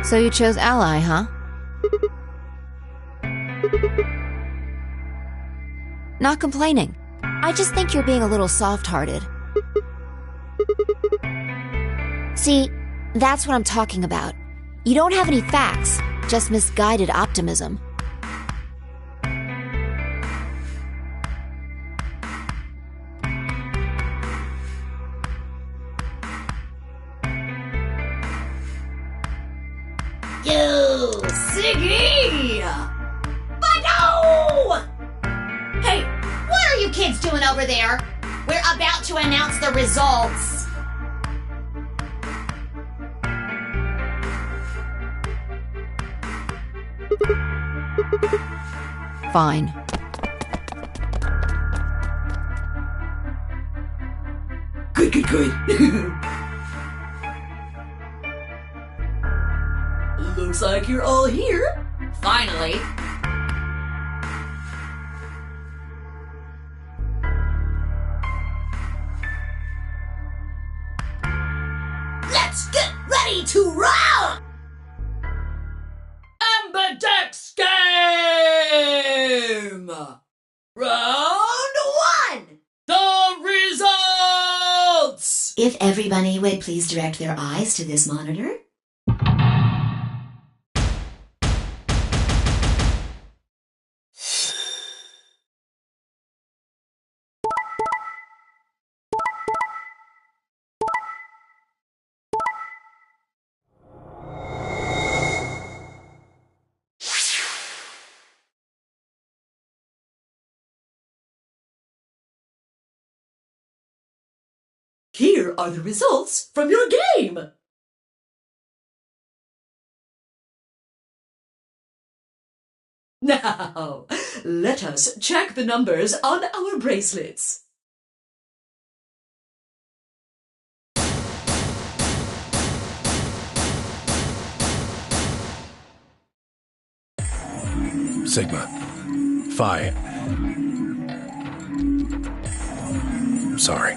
So you chose ally, huh? Not complaining. I just think you're being a little soft-hearted. See, that's what I'm talking about. You don't have any facts, just misguided optimism. You Siggy! But no! Hey, what are you kids doing over there? We're about to announce the results. Fine. Good. Looks like you're all here. Finally. Let's get ready to rock! Ambidex game! Round 1! The results! If everybody would please direct their eyes to this monitor. Here are the results from your game. Now, let us check the numbers on our bracelets. Sigma. Phi. Sorry.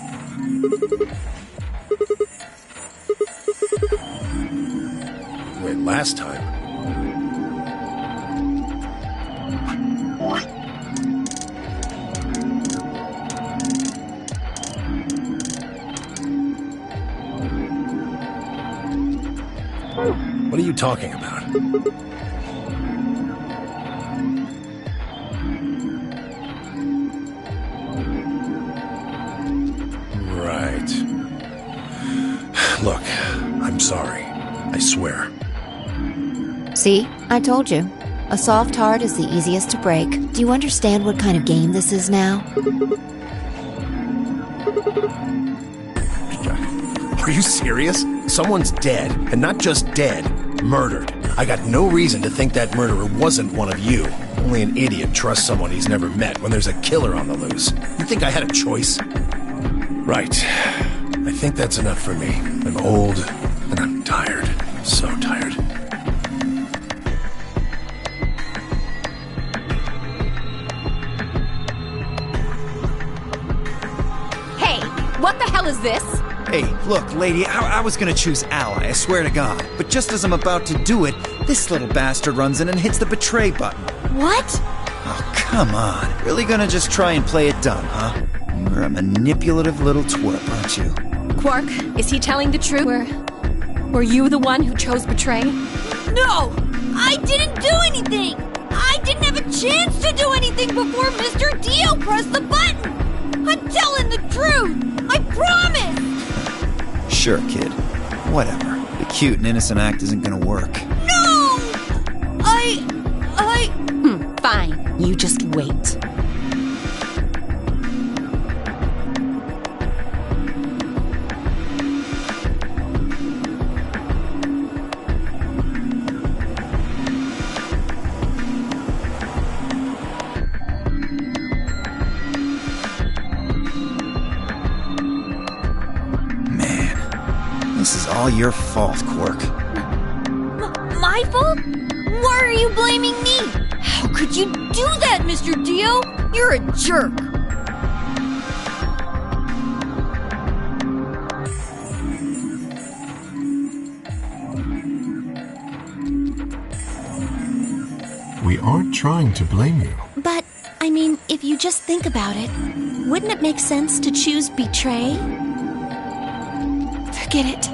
last time. What are you talking about? Right. Look, I'm sorry. I swear. See? I told you. A soft heart is the easiest to break. Do you understand what kind of game this is now? Are you serious? Someone's dead, and not just dead, murdered. I got no reason to think that murderer wasn't one of you. Only an idiot trusts someone he's never met when there's a killer on the loose. You think I had a choice? Right. I think that's enough for me. I'm old, and I'm tired. So tired. Hey, what the hell is this? Hey, look, lady, I was gonna choose ally, I swear to God. But just as I'm about to do it, this little bastard runs in and hits the betray button. What? Oh, come on. Really gonna just try and play it dumb, huh? You're a manipulative little twerp, aren't you? Quark, is he telling the truth? Were you the one who chose betray? No! I didn't do anything! I didn't have a chance to do anything before Mr. Dio pressed the button! I'm telling the truth! I promise! Sure, kid. Whatever. The cute and innocent act isn't gonna work. No! Fine. You just wait. This is all your fault, Quark. My fault? Why are you blaming me? How could you do that, Mr. Dio? You're a jerk. We aren't trying to blame you. But, I mean, if you just think about it, wouldn't it make sense to choose betray? Forget it.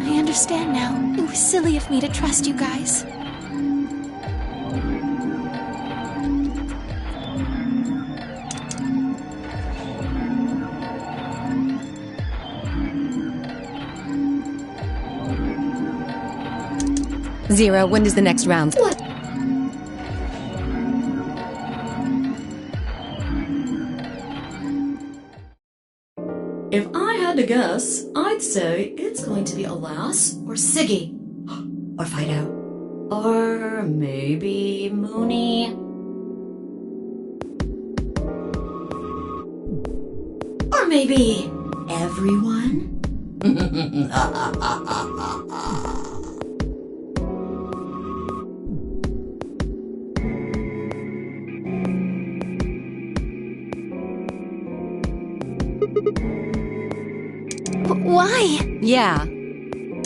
I understand now. It was silly of me to trust you guys. Zero, when does the next round? What? If I had to guess, I'd say it's going to be Alas or Siggy. Or Fido. Or maybe Mooney. Or maybe everyone. Why? Yeah.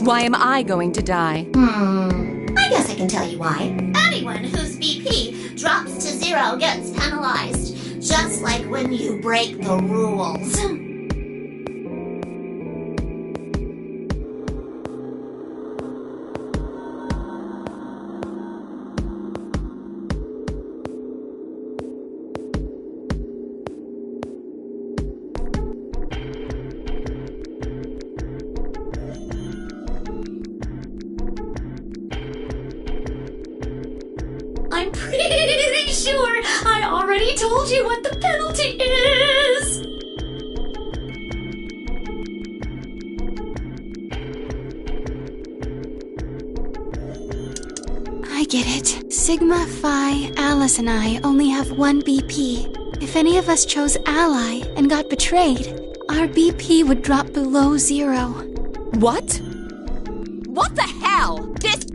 Why am I going to die? I guess I can tell you why. Anyone whose BP drops to 0 gets penalized, just like when you break the rules. I'm pretty sure I already told you what the penalty is. I get it. Sigma, Phi, Alice, and I only have one BP. If any of us chose Ally and got betrayed, our BP would drop below 0. What? What the hell? This...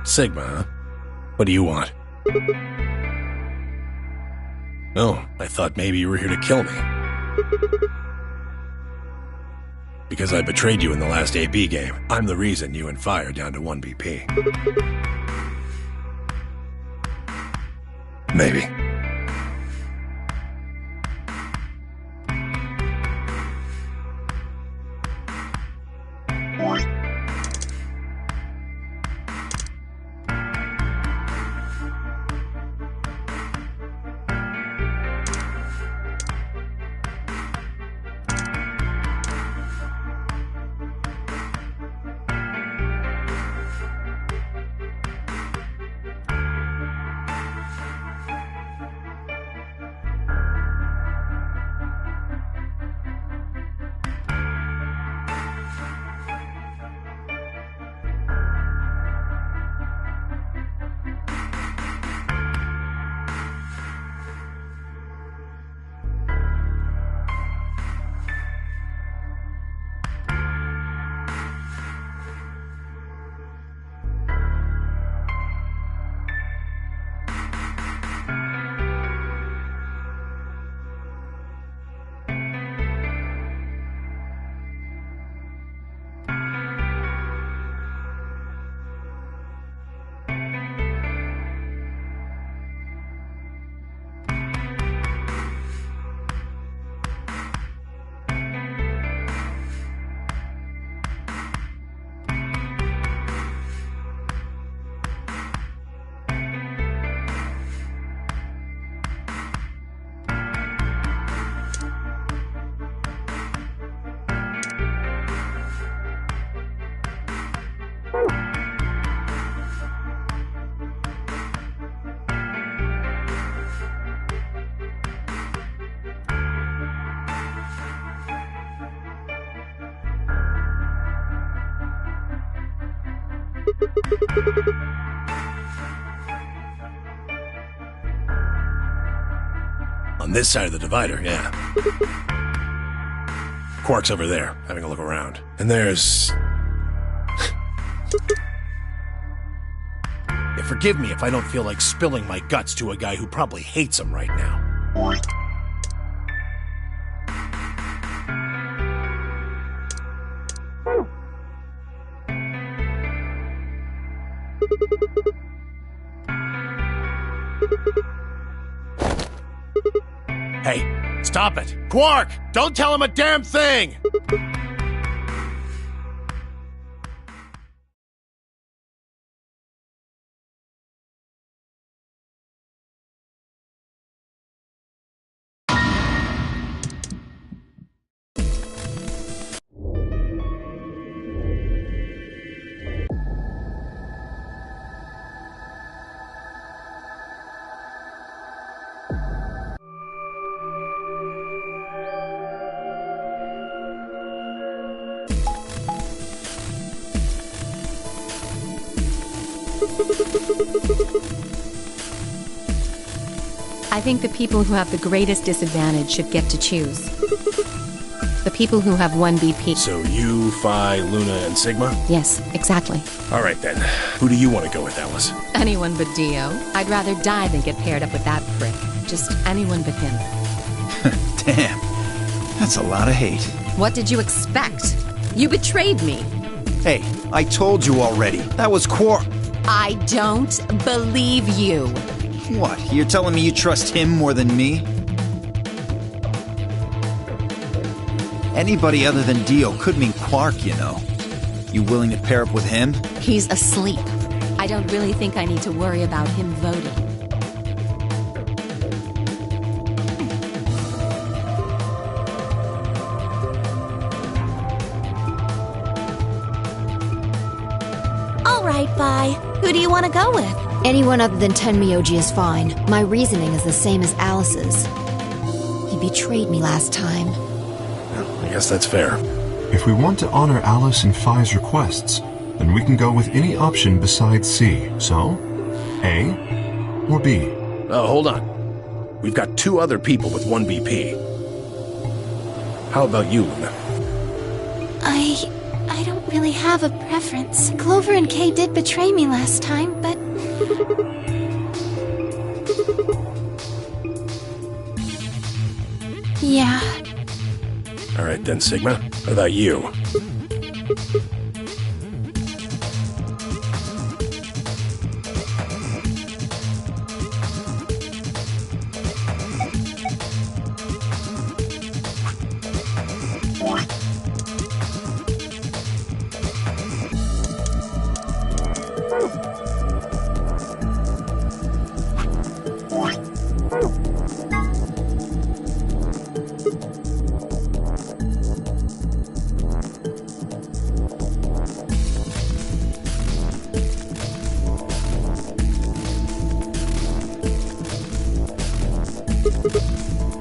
Sigma, huh? What do you want? Oh, I thought maybe you were here to kill me. Because I betrayed you in the last AB game. I'm the reason you and Phi are down to 1 BP. Maybe. On this side of the divider, yeah. Quark's over there, having a look around. And there's... Yeah, forgive me if I don't feel like spilling my guts to a guy who probably hates him right now. Hey, stop it! Quark! Don't tell him a damn thing! I think the people who have the greatest disadvantage should get to choose. The people who have 1 BP. So you, Phi, Luna, and Sigma? Yes, exactly. All right then. Who do you want to go with, Alice? Anyone but Dio. I'd rather die than get paired up with that prick. Just anyone but him. Damn. That's a lot of hate. What did you expect? You betrayed me. Hey, I told you already. That was Quark. I don't believe you. What? You're telling me you trust him more than me? Anybody other than Dio could mean Quark, you know. You willing to pair up with him? He's asleep. I don't really think I need to worry about him voting. All right, Phi. Who do you want to go with? Anyone other than Tenmyoji is fine. My reasoning is the same as Alice's. He betrayed me last time. I guess that's fair. If we want to honor Alice and Phi's requests, then we can go with any option besides C. So, A or B? Oh, hold on. We've got 2 other people with 1 BP. How about you, Luna? I don't really have a preference. Clover and Kay did betray me last time, but... yeah. Alright then, Sigma. What about you?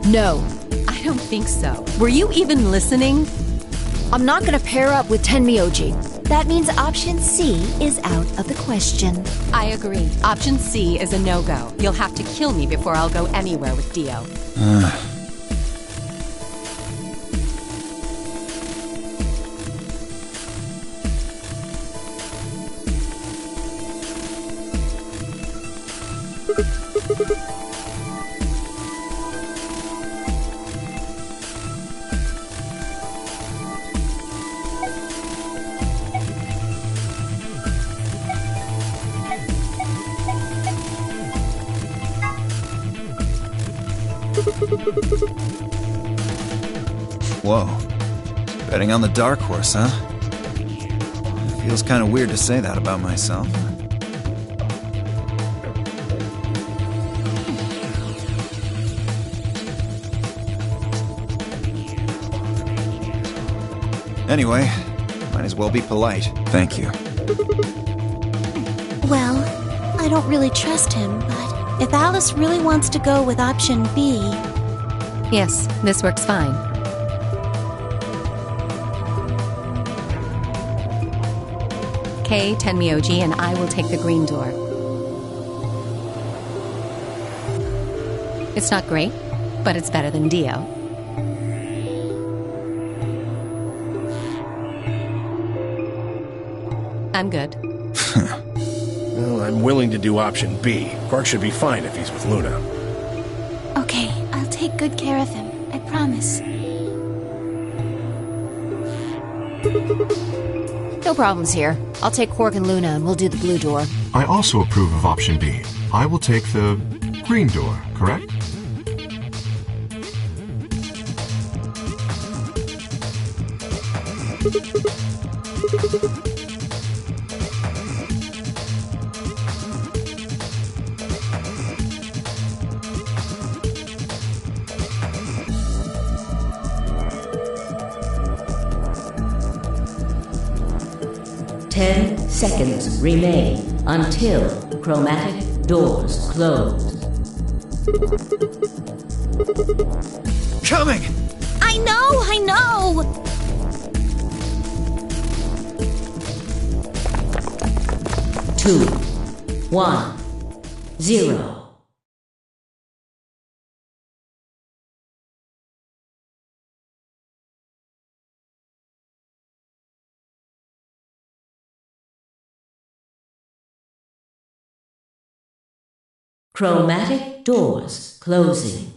No, I don't think so. Were you even listening? I'm not gonna pair up with Tenmyoji. That means option C is out of the question. I agree. Option C is a no-go. You'll have to kill me before I'll go anywhere with Dio. Whoa. Betting on the dark horse, huh? Feels kind of weird to say that about myself. Anyway, might as well be polite. Thank you. Well, I don't really trust him, but if Alice really wants to go with option B... Yes, this works fine. Kay, Tenmyoji, and I will take the green door. It's not great, but it's better than Dio. I'm good. Well, I'm willing to do option B. Quark should be fine if he's with Luna. Okay, I'll take good care of him. I promise. No problems here. I'll take Quark and Luna and we'll do the blue door. I also approve of option B. I will take the green door, correct? Seconds remain until chromatic doors close. Coming! I know! 2, 1, 0. Chromatic doors closing.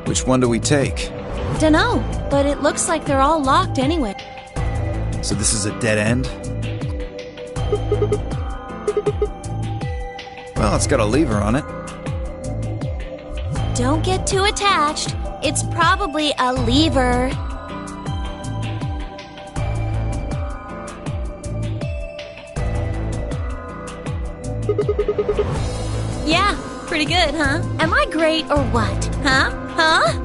Which one do we take? Dunno, but it looks like they're all locked anyway. So this is a dead end? Well, it's got a lever on it. Don't get too attached. It's probably a lever. Yeah, pretty good, huh? Am I great or what? Huh? Huh?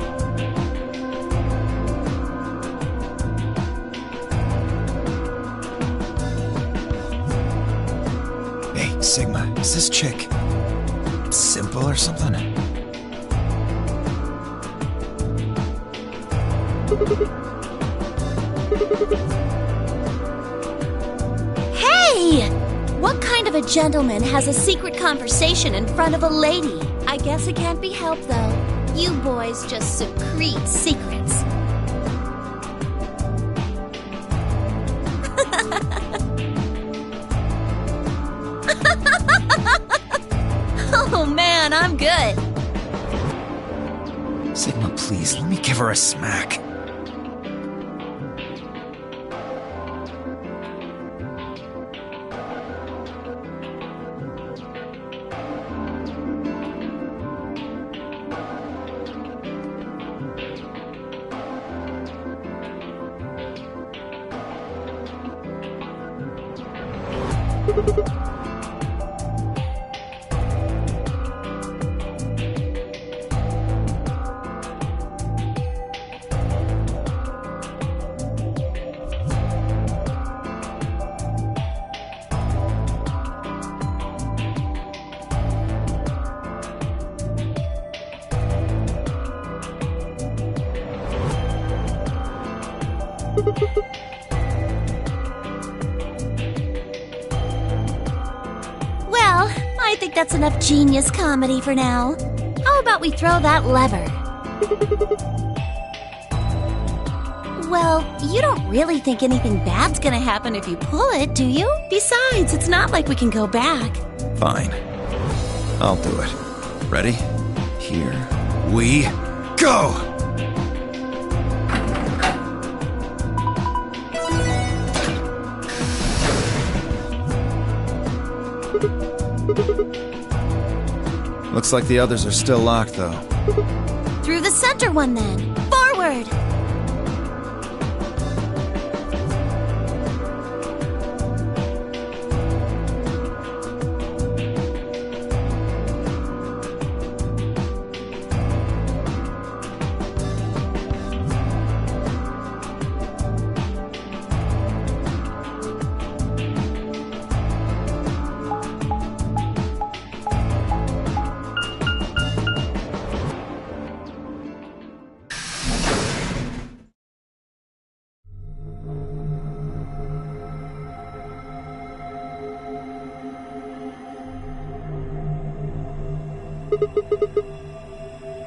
Hey, Sigma, is this chick simple or something? Hey! What kind of a gentleman has a secret conversation in front of a lady? I guess it can't be helped, though. You boys just secrete secrets. Oh man, I'm good. Sigma, please, let me give her a smack. Well, I think that's enough genius comedy for now. How about we throw that lever? Well, you don't really think anything bad's gonna happen if you pull it, do you? Besides, it's not like we can go back. Fine. I'll do it. Ready? Here we go! Looks like the others are still locked, though. Through the center one, then. Forward!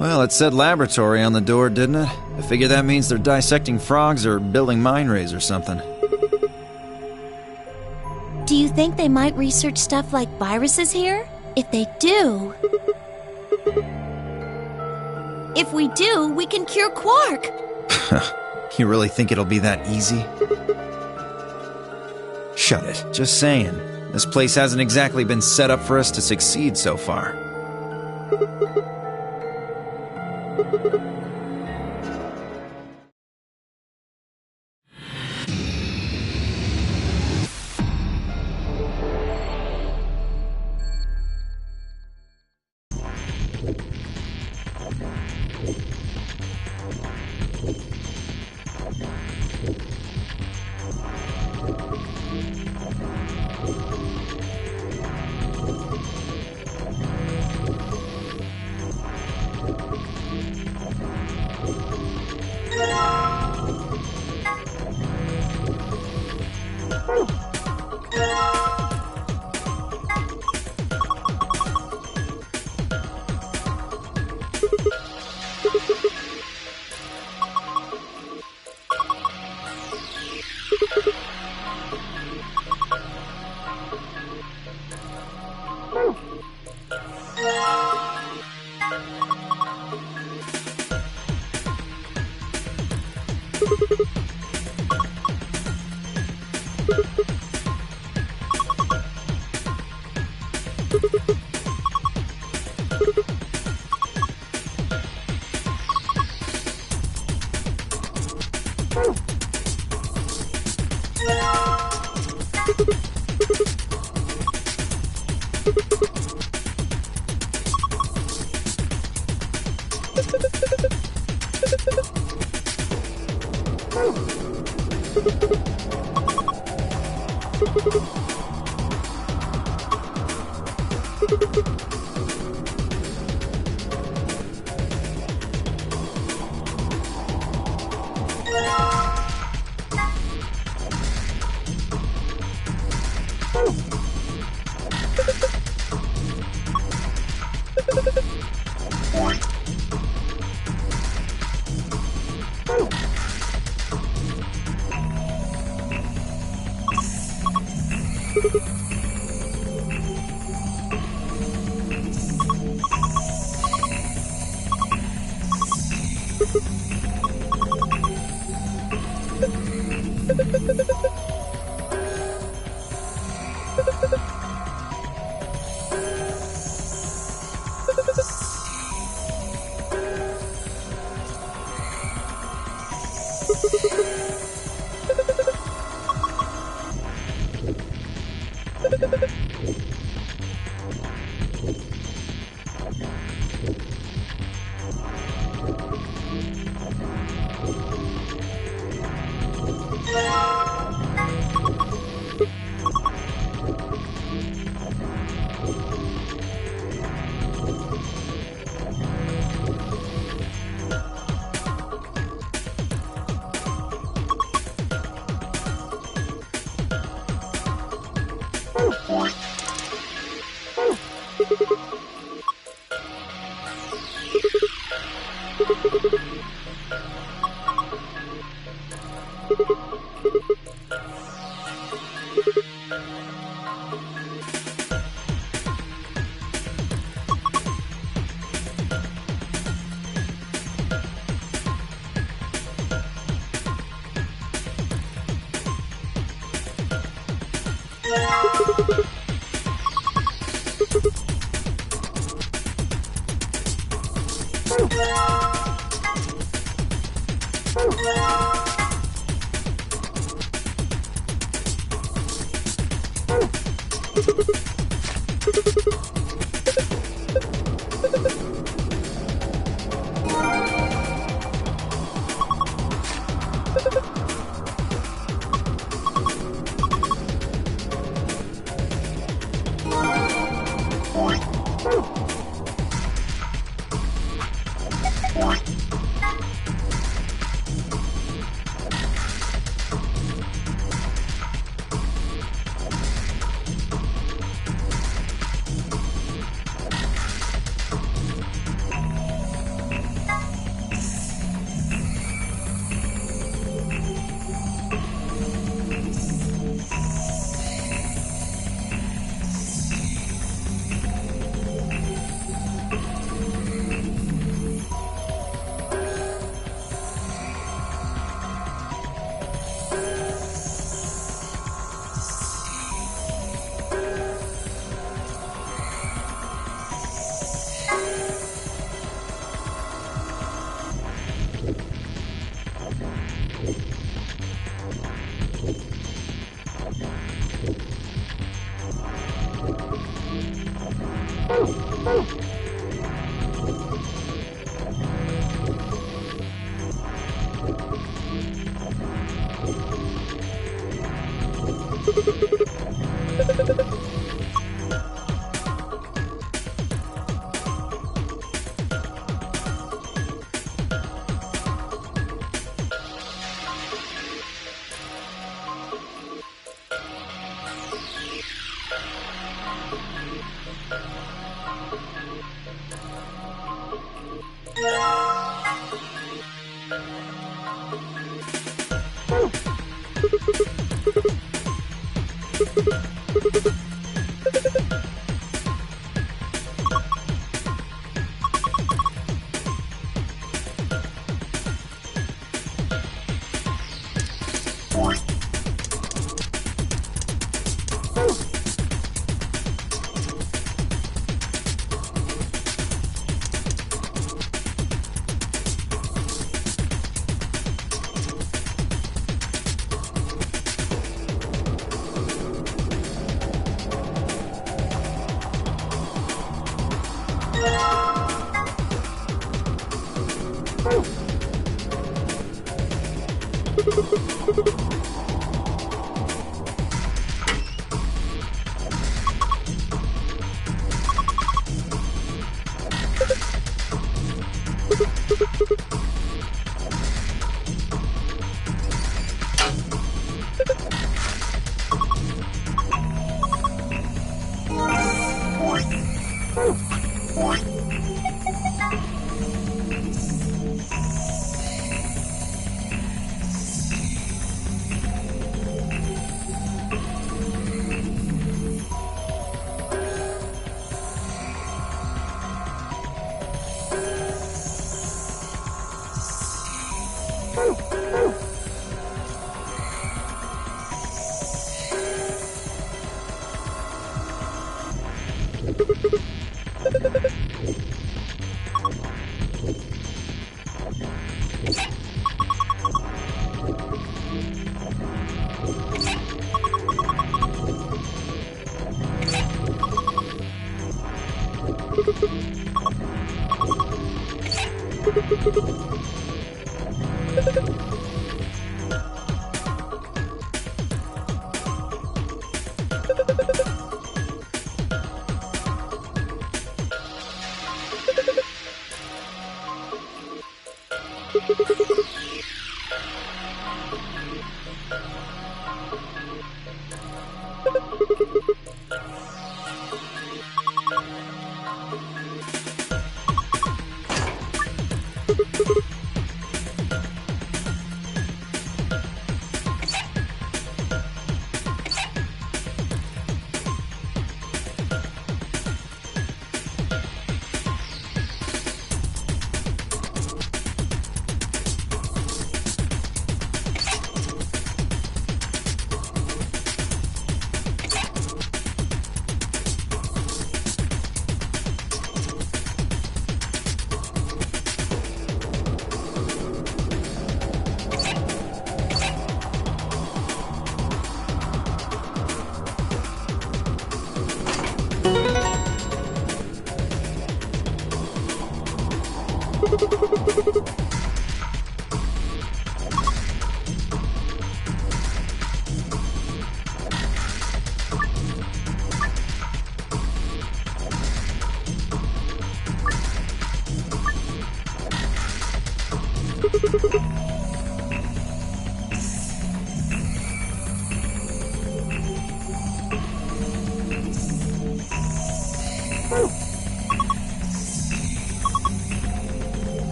Well, it said laboratory on the door, didn't it? I figure that means they're dissecting frogs or building mine rays or something. Do you think they might research stuff like viruses here? If they do... If we do, we can cure Quark! You really think it'll be that easy? Shut it. Just saying. This place hasn't exactly been set up for us to succeed so far.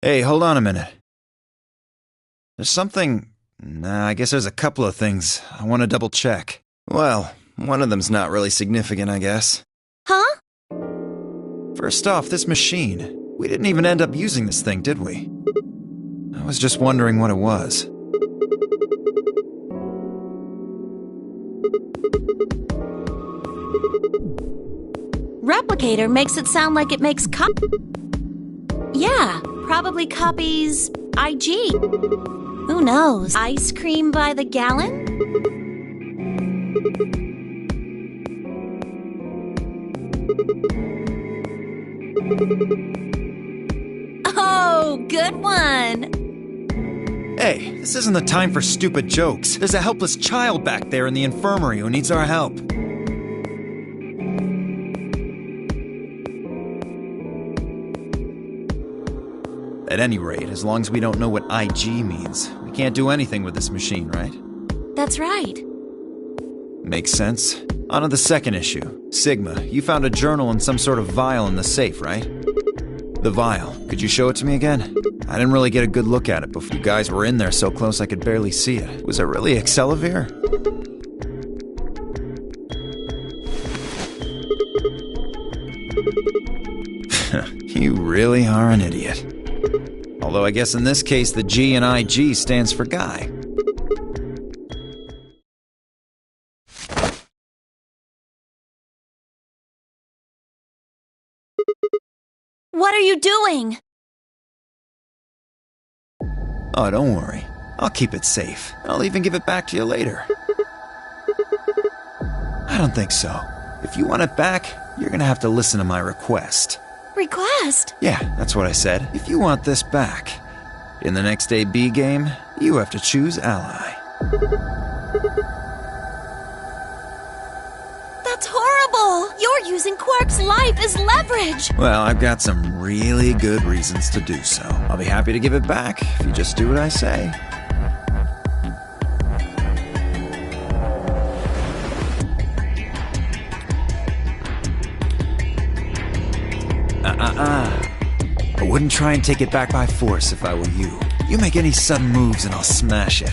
Hey, hold on a minute. There's something... Nah, I guess there's a couple of things I want to double check. Well, one of them's not really significant, I guess. Huh? First off, this machine. We didn't even end up using this thing, did we? I was just wondering what it was. Replicator makes it sound like it makes Yeah, probably copies IG. Who knows? Ice cream by the gallon? Oh, good one. Hey, this isn't the time for stupid jokes. There's a helpless child back there in the infirmary who needs our help. At any rate, as long as we don't know what IG means, we can't do anything with this machine, right? That's right. Makes sense. On to the second issue. Sigma, you found a journal and some sort of vial in the safe, right? The vial. Could you show it to me again? I didn't really get a good look at it before. You guys were in there so close I could barely see it. Was it really Accelavir? You really are an idiot. Although I guess in this case the G in IG stands for guy. What are you doing? Oh, don't worry. I'll keep it safe. I'll even give it back to you later. I don't think so. If you want it back, you're gonna have to listen to my request. Request? Yeah, that's what I said. If you want this back, in the next AB game, you have to choose ally. That's horrible! You're using Quark's life as leverage! Well, I've got some really good reasons to do so. I'll be happy to give it back if you just do what I say. I wouldn't try and take it back by force if I were you. You make any sudden moves and I'll smash it.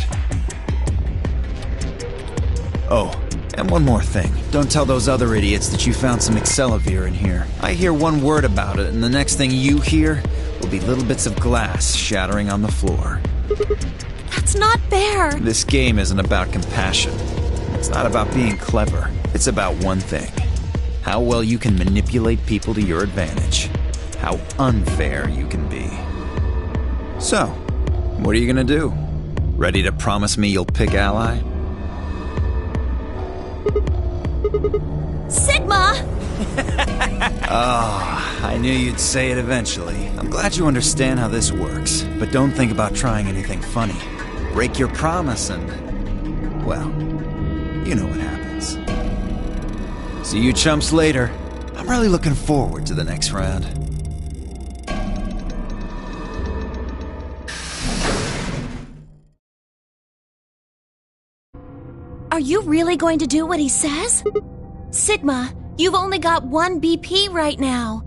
Oh, And one more thing. Don't tell those other idiots that you found some Excelavir in here. I hear one word about it, and the next thing you hear will be little bits of glass shattering on the floor. That's not fair. This game isn't about compassion. It's not about being clever. It's about one thing. How well you can manipulate people to your advantage. How unfair you can be. So, what are you gonna do? Ready to promise me you'll pick Ally? Sigma! Oh, I knew you'd say it eventually. I'm glad you understand how this works, but don't think about trying anything funny. Break your promise and, well, you know what happens. See you chumps later. I'm really looking forward to the next round. Are you really going to do what he says? Sigma, you've only got 1 BP right now.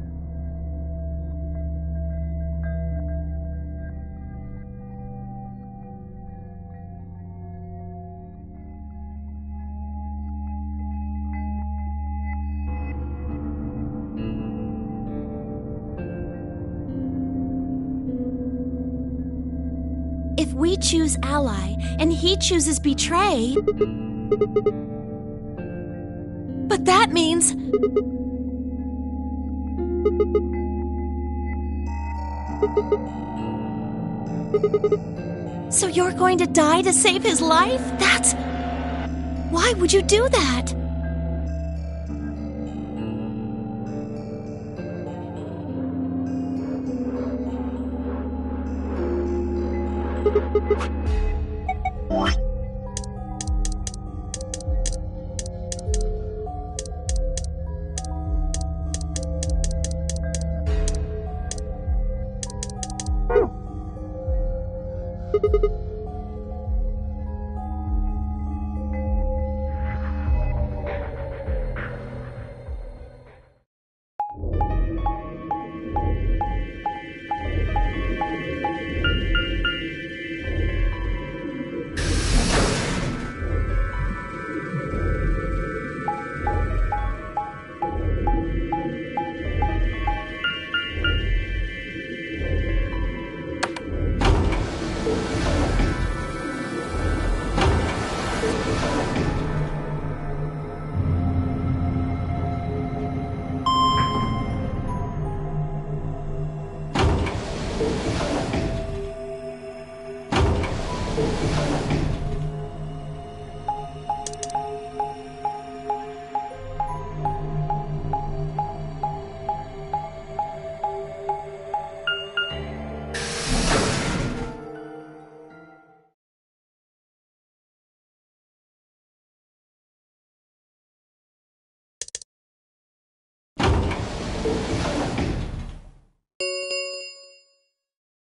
If we choose Ally and he chooses Betray... But that means... So you're going to die to save his life? That's... Why would you do that?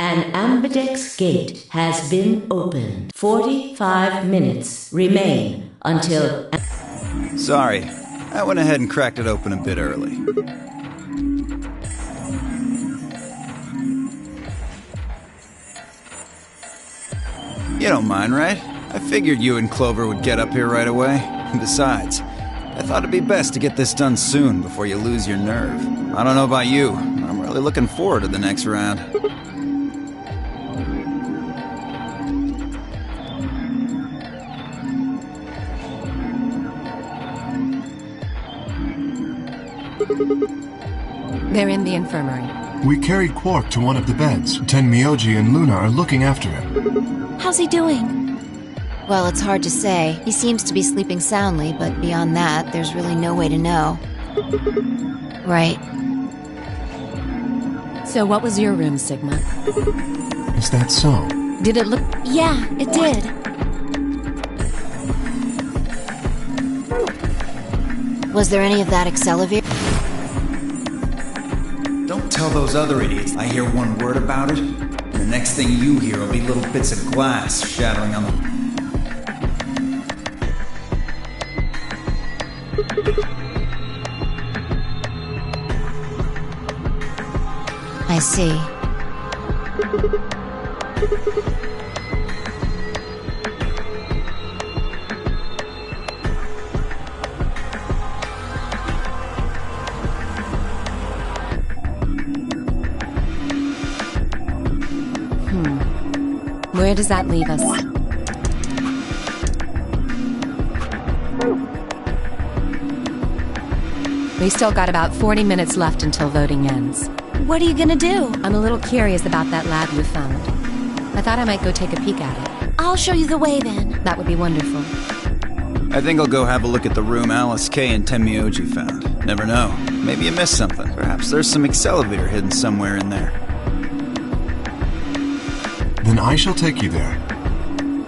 An ambidex gate has been opened. 45 minutes remain until... Sorry, I went ahead and cracked it open a bit early. You don't mind, right? I figured you and Clover would get up here right away. Besides, I thought it'd be best to get this done soon before you lose your nerve. I don't know about you, I'm really looking forward to the next round. They're in the infirmary. We carried Quark to one of the beds. Tenmyoji and Luna are looking after him. How's he doing? Well, it's hard to say. He seems to be sleeping soundly, but beyond that, there's really no way to know. Right. So what was your room, Sigma? Is that so? Did it look... Yeah, it did. Was there any of that Excelavir? Don't tell those other idiots I hear one word about it, and the next thing you hear will be little bits of glass shattering on the... I see. Where does that leave us? We still got about 40 minutes left until voting ends. What are you gonna do? I'm a little curious about that lab you found. I thought I might go take a peek at it. I'll show you the way then. That would be wonderful. I think I'll go have a look at the room Alice K and Tenmyoji found. Never know. Maybe you missed something. Perhaps there's some accelerator hidden somewhere in there. Then I shall take you there.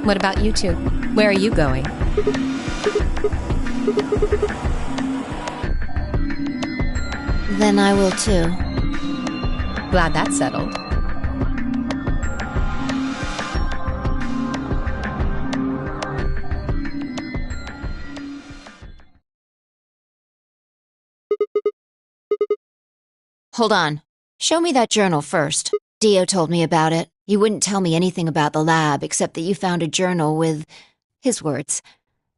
What about you two? Where are you going? Then I will too. Glad that's settled. Hold on. Show me that journal first. Dio told me about it. You wouldn't tell me anything about the lab except that you found a journal with, his words,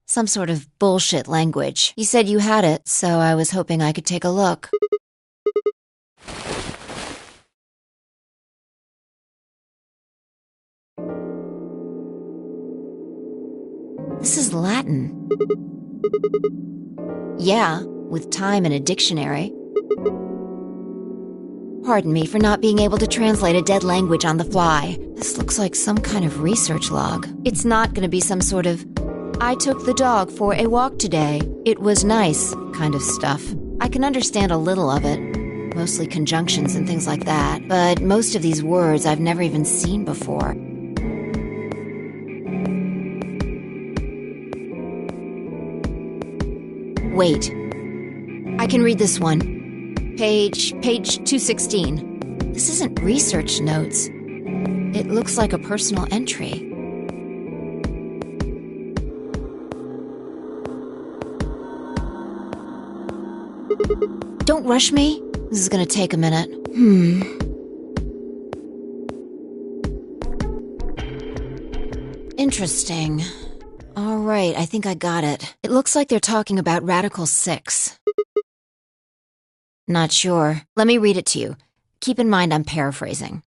some sort of bullshit language. He said you had it, so I was hoping I could take a look. This is Latin. Yeah, with time in a dictionary. Pardon me for not being able to translate a dead language on the fly. This looks like some kind of research log. It's not going to be some sort of, I took the dog for a walk today. It was nice kind of stuff. I can understand a little of it, mostly conjunctions and things like that, but most of these words I've never even seen before. Wait. I can read this one. Page 216. This isn't research notes. It looks like a personal entry. Don't rush me. This is gonna take a minute. Interesting. All right, I think I got it. It looks like they're talking about Radical 6. Not sure. Let me read it to you. Keep in mind I'm paraphrasing.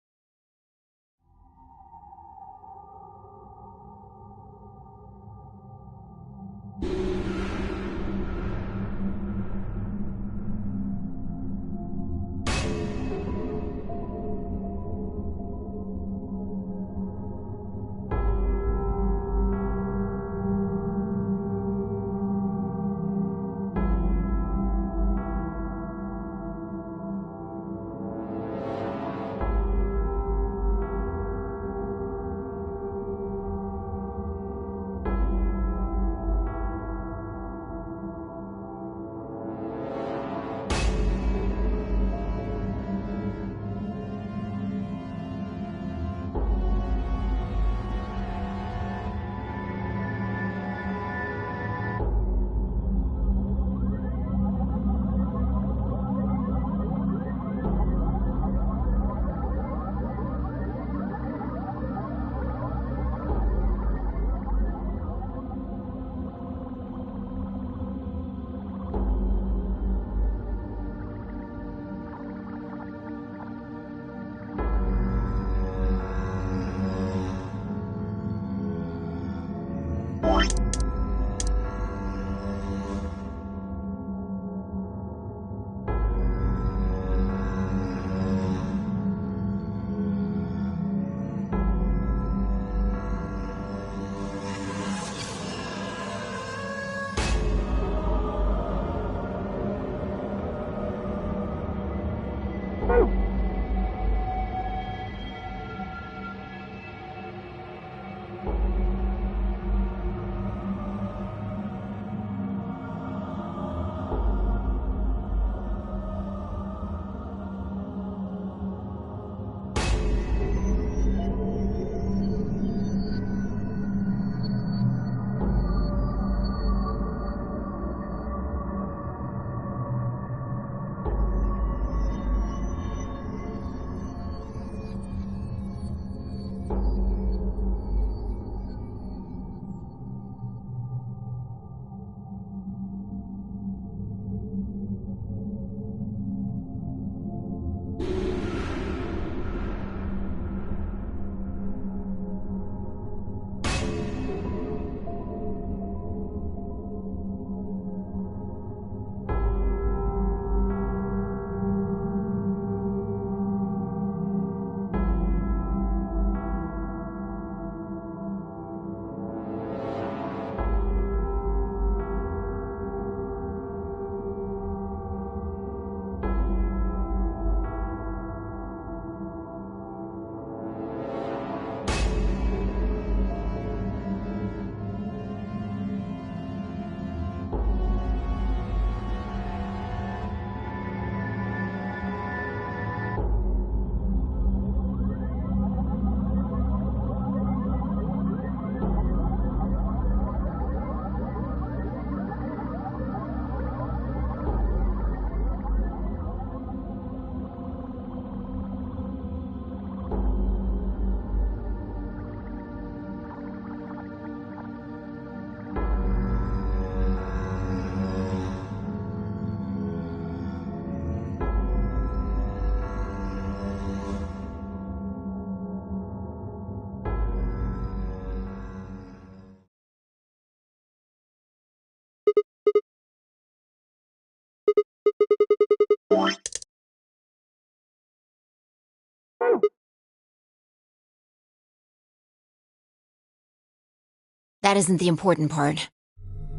That isn't the important part.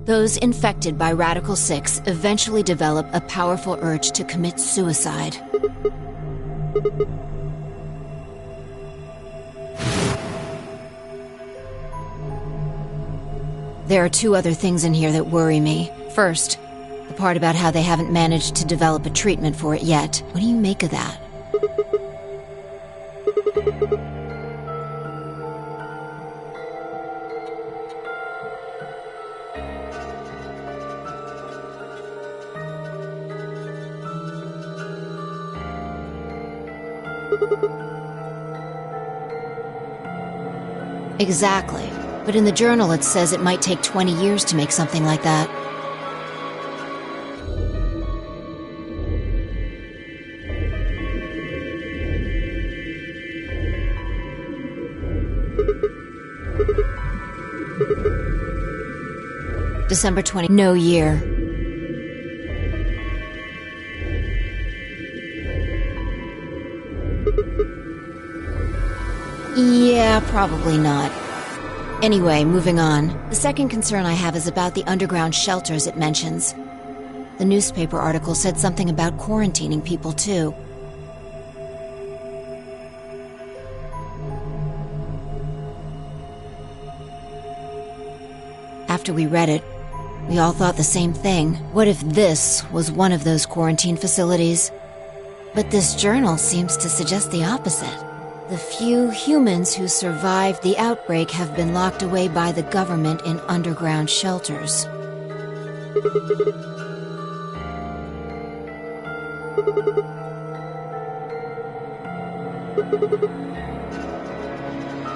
Those infected by Radical 6 eventually develop a powerful urge to commit suicide. There are two other things in here that worry me. First, the part about how they haven't managed to develop a treatment for it yet. What do you make of that? Exactly. But in the journal it says it might take 20 years to make something like that. December 20. No year. Yeah, probably not. Anyway, moving on. The second concern I have is about the underground shelters it mentions. The newspaper article said something about quarantining people, too. After we read it, we all thought the same thing. What if this was one of those quarantine facilities? But this journal seems to suggest the opposite. The few humans who survived the outbreak have been locked away by the government in underground shelters.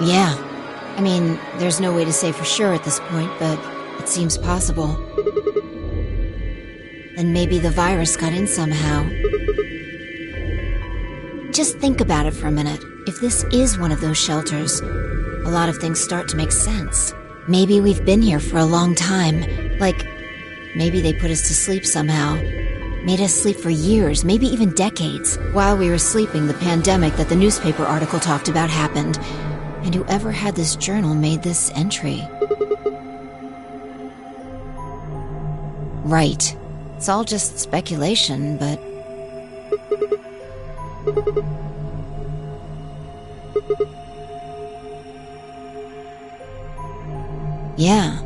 Yeah. I mean, there's no way to say for sure at this point, but it seems possible. Then maybe the virus got in somehow. Just think about it for a minute. If this is one of those shelters, a lot of things start to make sense. Maybe we've been here for a long time. Like, maybe they put us to sleep somehow. Made us sleep for years, maybe even decades. While we were sleeping, the pandemic that the newspaper article talked about happened. And whoever had this journal made this entry. Right. It's all just speculation, but... yeah.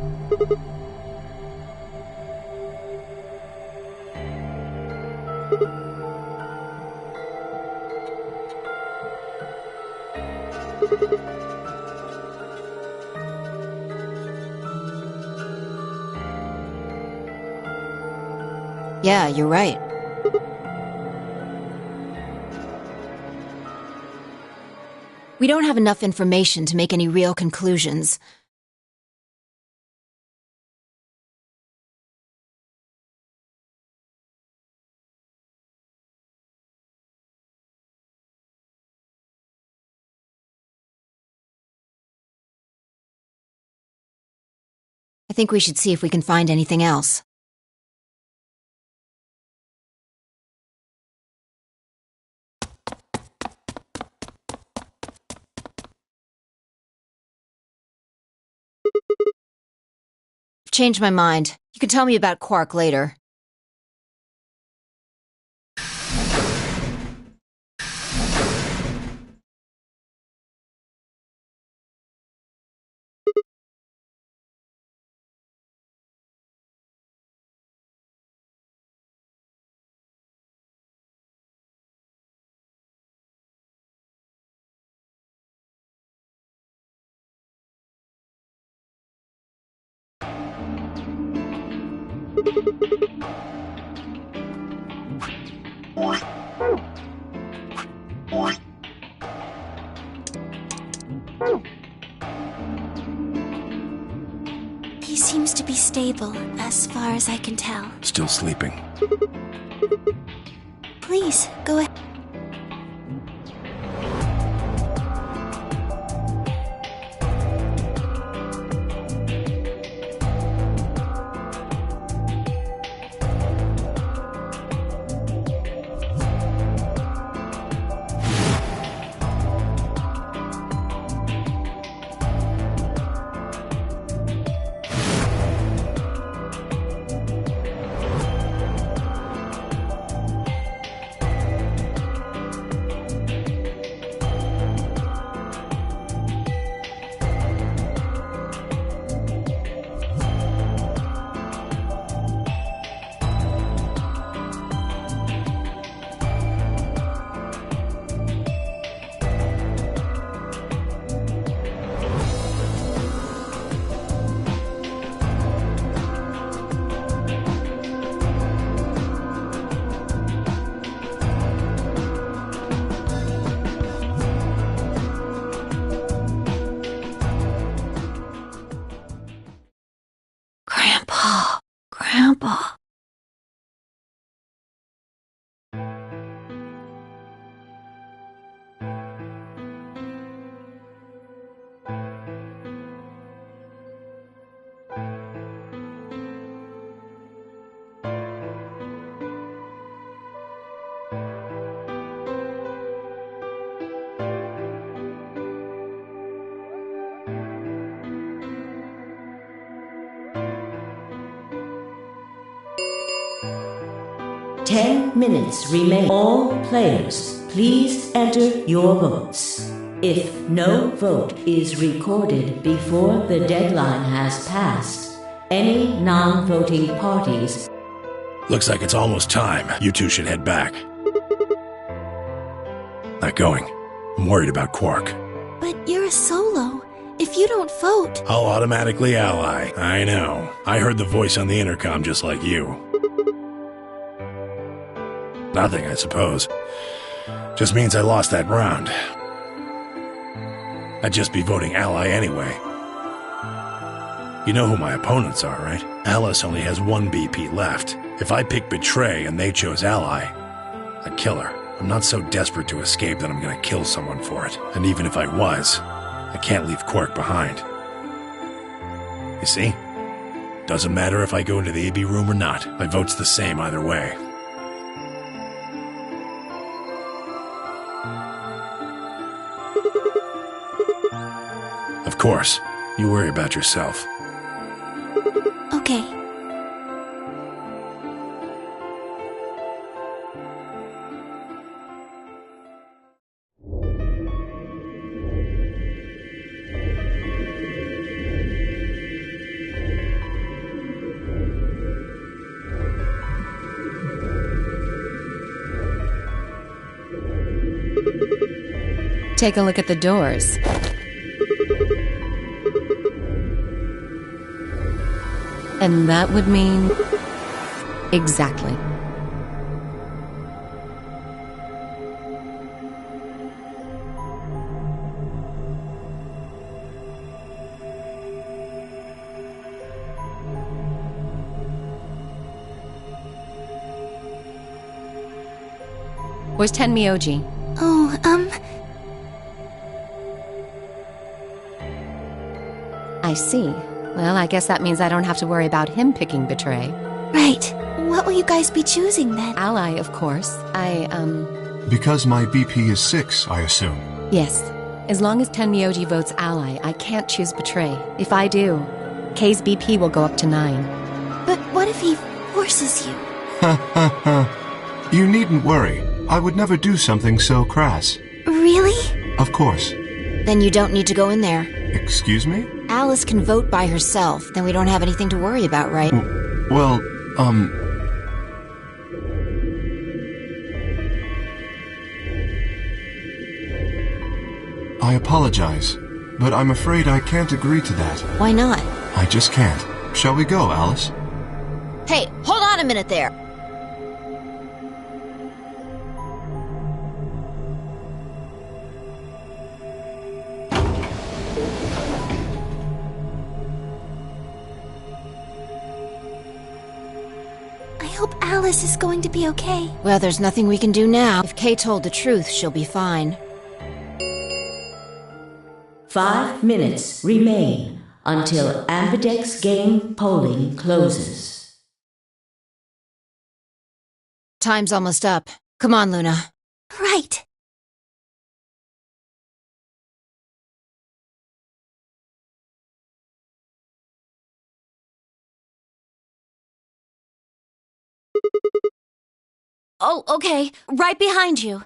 Yeah, you're right. We don't have enough information to make any real conclusions. I think we should see if we can find anything else. I've changed my mind. You can tell me about Quark later. He seems to be stable, as far as I can tell. Still sleeping. Please, go ahead. horrible. Ten minutes remain. All players, please enter your votes. If no vote is recorded before the deadline has passed, any non-voting parties... Looks like it's almost time. You two should head back. Not going. I'm worried about Quark. But you're a solo. If you don't vote... I'll automatically ally. I know. I heard the voice on the intercom just like you. Nothing, I suppose. Just means I lost that round. I'd just be voting ally anyway. You know who my opponents are, right? Alice only has one BP left. If I pick betray and they chose ally, I'd kill her. I'm not so desperate to escape that I'm gonna kill someone for it. And even if I was, I can't leave Quark behind. You see? Doesn't matter if I go into the AB room or not. My vote's the same either way. Of course. You worry about yourself. Okay. Take a look at the doors. And that would mean... exactly. Where's Tenmyoji? Oh, I see. Well, I guess that means I don't have to worry about him picking betray. Right. What will you guys be choosing then? Ally, of course. Because my BP is 6, I assume. Yes. As long as Tenmyoji votes ally, I can't choose betray. If I do, K's BP will go up to 9. But what if he forces you? Ha ha ha. You needn't worry. I would never do something so crass. Really? Of course. Then you don't need to go in there. Excuse me? Alice can vote by herself, then we don't have anything to worry about, right? Well, I apologize, but I'm afraid I can't agree to that. Why not? I just can't. Shall we go, Alice? Hey, hold on a minute there. I hope Alice is going to be okay. Well, there's nothing we can do now. If Kay told the truth, she'll be fine. 5 minutes remain until Ambidex game polling closes. Time's almost up. Come on, Luna. Right. Oh, okay. Right behind you.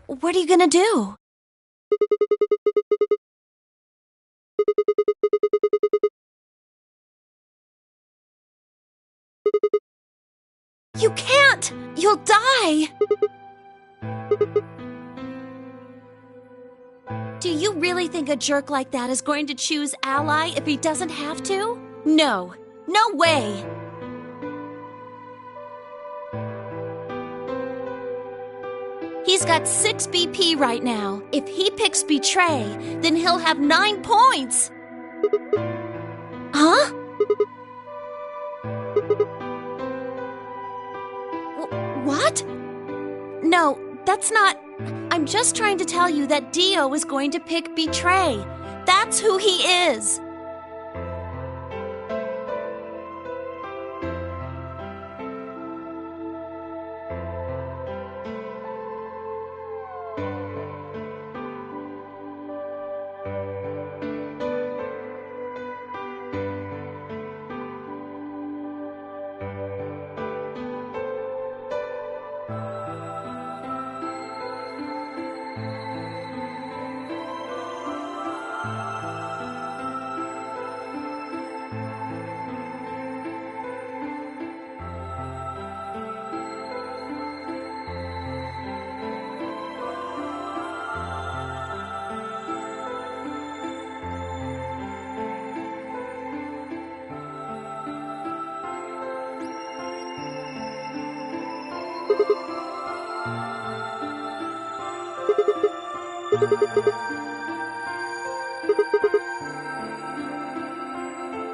What are you gonna do? You can't! You'll die! Do you really think a jerk like that is going to choose Ally if he doesn't have to? No. No way! He's got 6 BP right now. If he picks Betray, then he'll have 9 points. Huh? What? No, that's not... I'm just trying to tell you that Dio is going to pick Betray. That's who he is.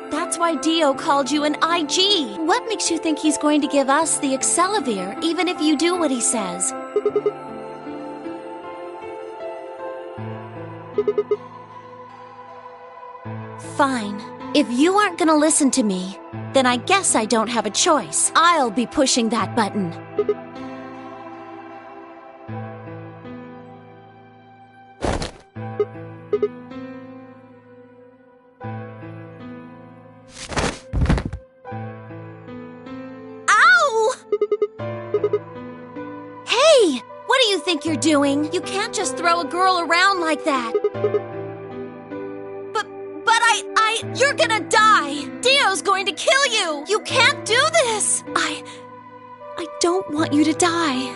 That's why Dio called you an IG. What makes you think he's going to give us the Accelavir, even if you do what he says? Fine. If you aren't gonna listen to me, then I guess I don't have a choice. I'll be pushing that button. Think you're doing? You can't just throw a girl around like that. But you're gonna die. Dio's going to kill you. You can't do this. I don't want you to die.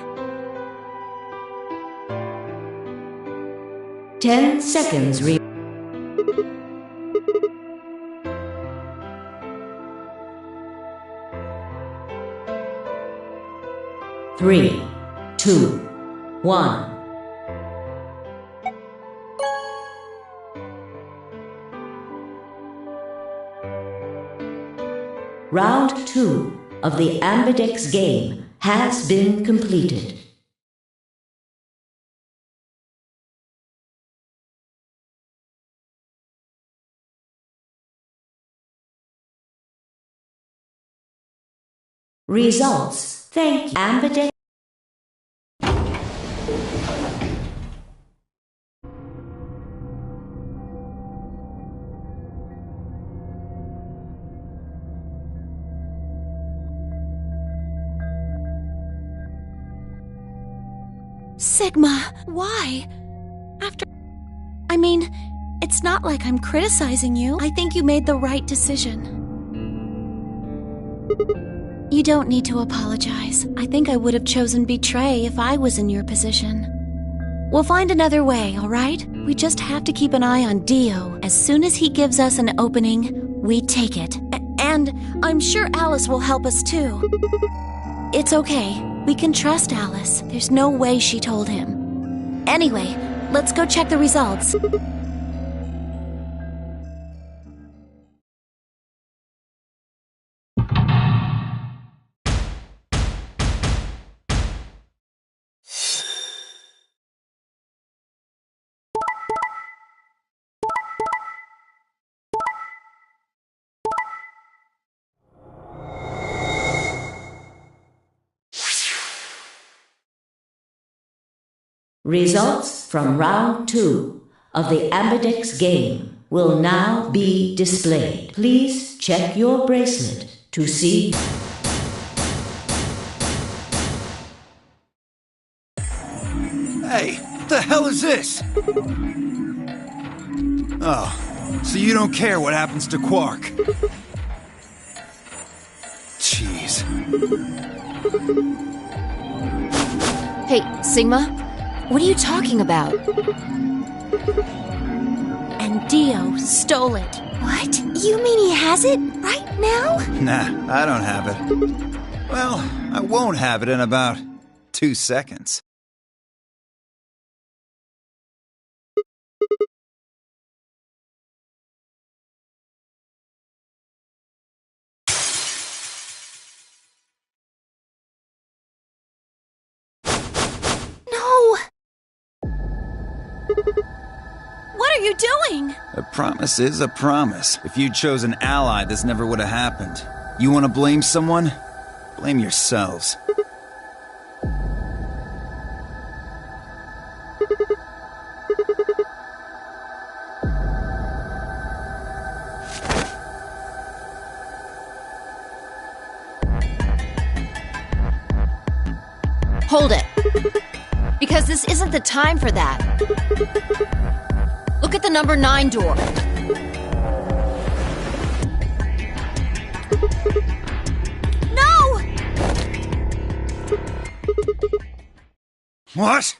10 seconds. 3, 2, 1. Round 2 of the Ambidex game has been completed. Results. Thank you, Ambidex. Sigma, why? It's not like I'm criticizing you. I think you made the right decision. You don't need to apologize. I think I would have chosen Betray if I was in your position. We'll find another way, all right? We just have to keep an eye on Dio. As soon as he gives us an opening, we take it. And I'm sure Alice will help us too. It's okay. We can trust Alice. There's no way she told him. Anyway, let's go check the results. Results from round 2 of the Ambidex game will now be displayed. Please check your bracelet to see. Hey, what the hell is this? Oh, so you don't care what happens to Quark? Jeez. Hey, Sigma? What are you talking about? Dio stole it. What? You mean he has it right now? Nah, I don't have it. Well, I won't have it in about 2 seconds. No! What are you doing? A promise is a promise. If you'd chose an ally, this never would have happened. You want to blame someone? Blame yourselves. Hold it. Because this isn't the time for that. Look at the number 9 door. No! What?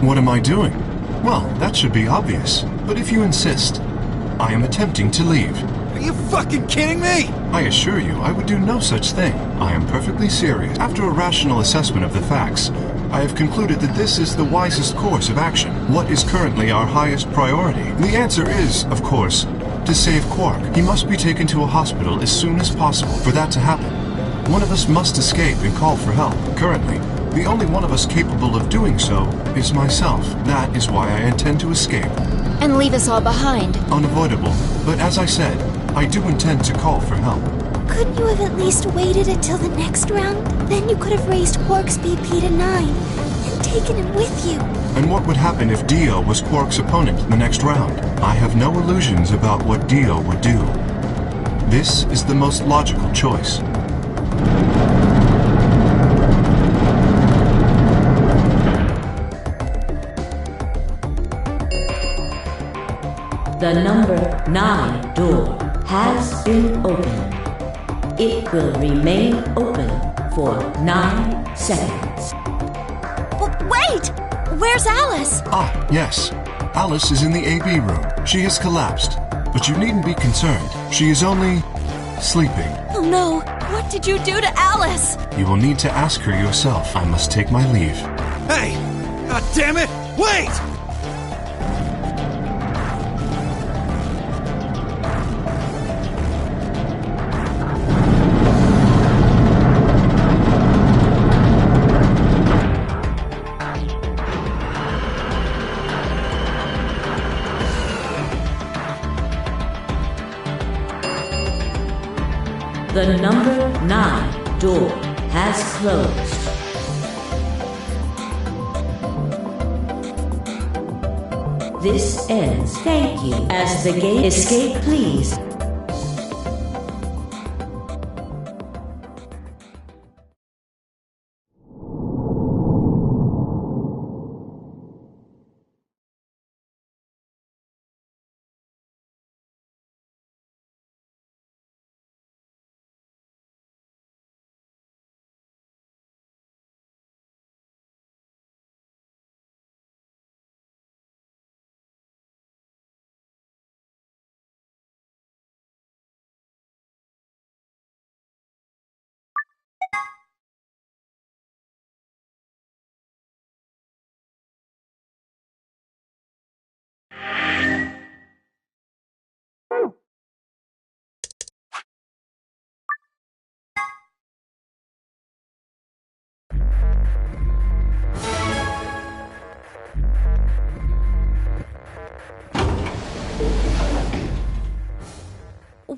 What am I doing? Well, that should be obvious. But if you insist, I am attempting to leave. Are you fucking kidding me? I assure you, I would do no such thing. I am perfectly serious. After a rational assessment of the facts, I have concluded that this is the wisest course of action. What is currently our highest priority? The answer is, of course, to save Quark. He must be taken to a hospital as soon as possible. For that to happen, one of us must escape and call for help. Currently, the only one of us capable of doing so is myself. That is why I intend to escape. And leave us all behind. Unavoidable. But as I said, I do intend to call for help. Couldn't you have at least waited until the next round? Then you could have raised Quark's BP to 9 and taken him with you. And what would happen if Dio was Quark's opponent in the next round? I have no illusions about what Dio would do. This is the most logical choice. The number 9 door has been opened. It will remain open for 9 seconds. Wait! Where's Alice? Ah, yes. Alice is in the AB room. She has collapsed. But you needn't be concerned. She is only sleeping. Oh no! What did you do to Alice? You will need to ask her yourself. I must take my leave. Hey! God damn it! Wait! The number 9 door has closed. This ends. Thank you. As the gate escape, please.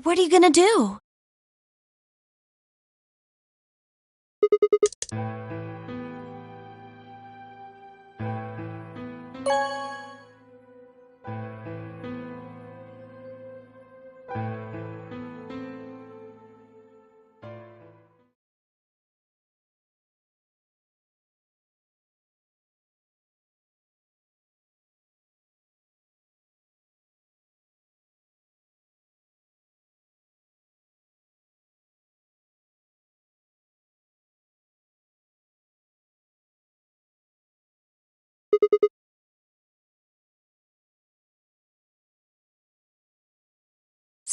What are you gonna do?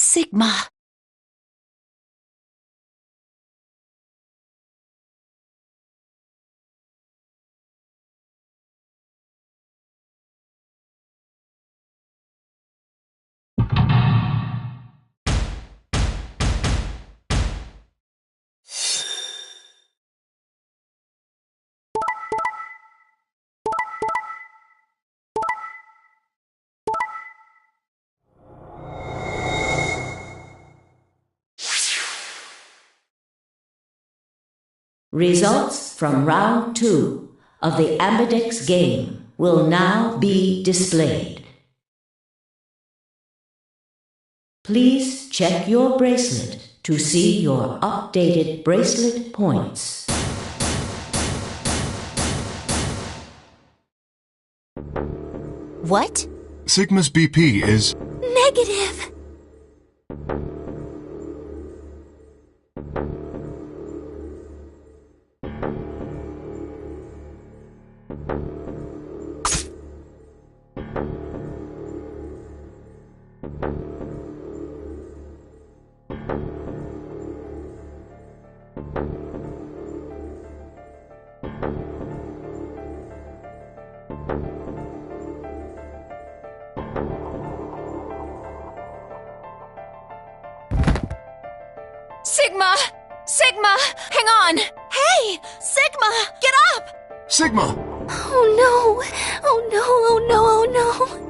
Sigma. Results from round 2 of the Ambidex game will now be displayed. Please check your bracelet to see your updated bracelet points. What? Sigma's BP is... Negative. Sigma! Sigma! Hang on! Hey! Sigma! Get up! Sigma! Oh no! Oh no! Oh no! Oh no!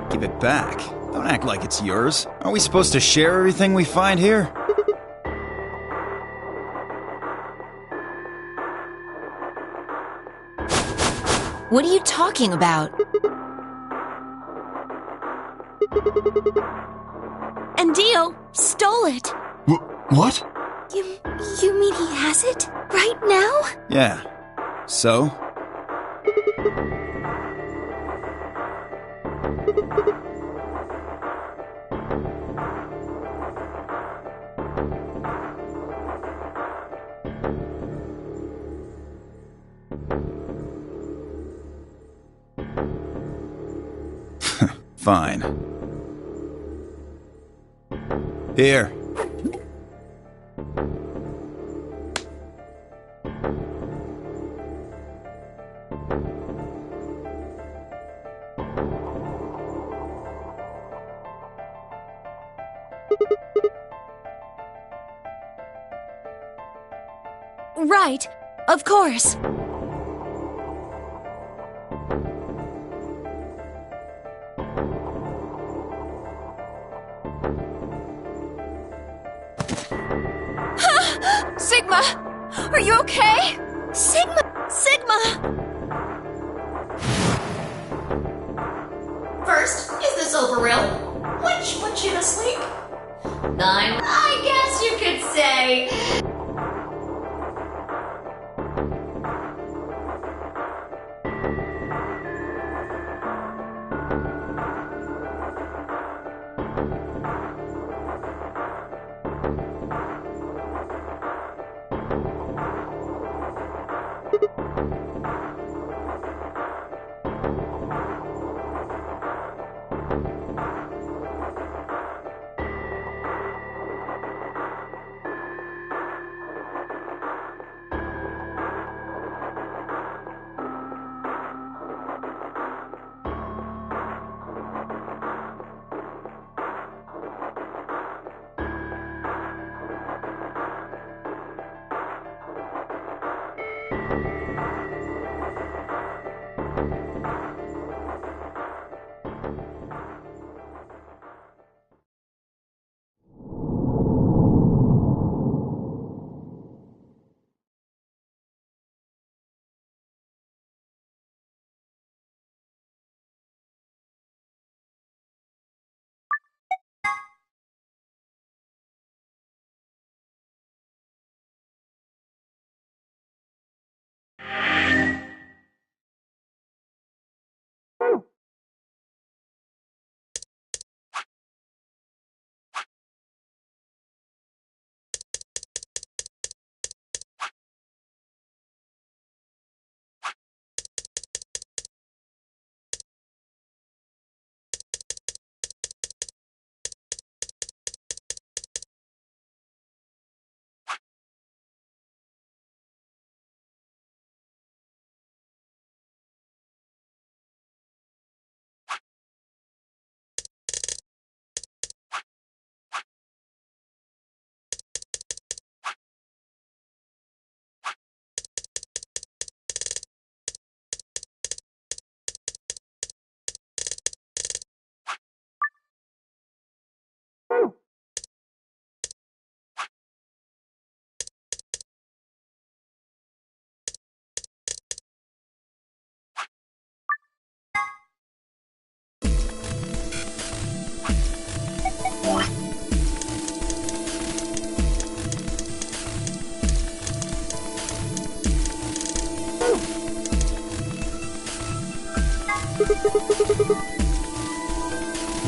Give it back. Don't act like it's yours. Aren't we supposed to share everything we find here? What are you talking about? And Dio stole it. What? You mean he has it? Right now? Yeah. So? Fine. Here. Right. Of course. Sigma! Are you okay? Sigma! Sigma! First, is this over real? Which put you to sleep? 9, I guess you could say.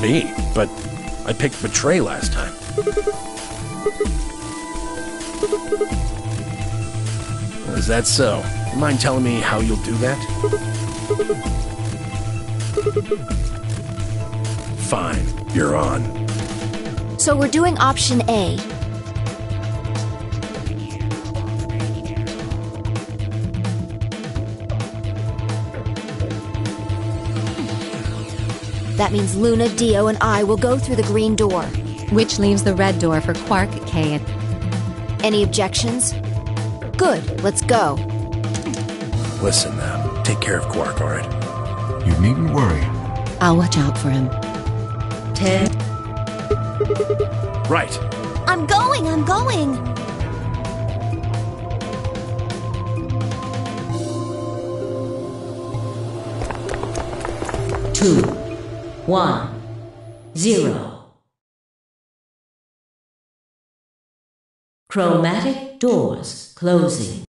Me? But I picked betray last time. Is that so? You mind telling me how you'll do that? Fine, you're on. So we're doing option A. That means Luna, Dio, and I will go through the green door. Which leaves the red door for Quark, Kay, and... Any objections? Good, let's go. Listen now, take care of Quark, alright? You needn't worry. I'll watch out for him. 10, Right. I'm going! 2, 1, 0. Chromatic doors closing.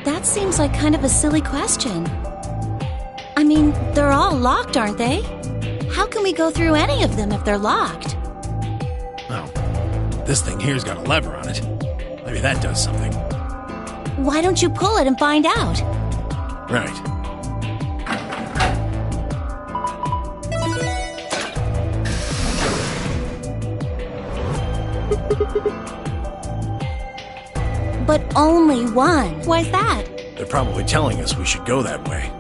That seems like kind of a silly question. I mean, they're all locked, aren't they? How can we go through any of them if they're locked? Oh, this thing here's got a lever on it. Maybe that does something. Why don't you pull it and find out? Right. But only one. Why's that? They're probably telling us we should go that way.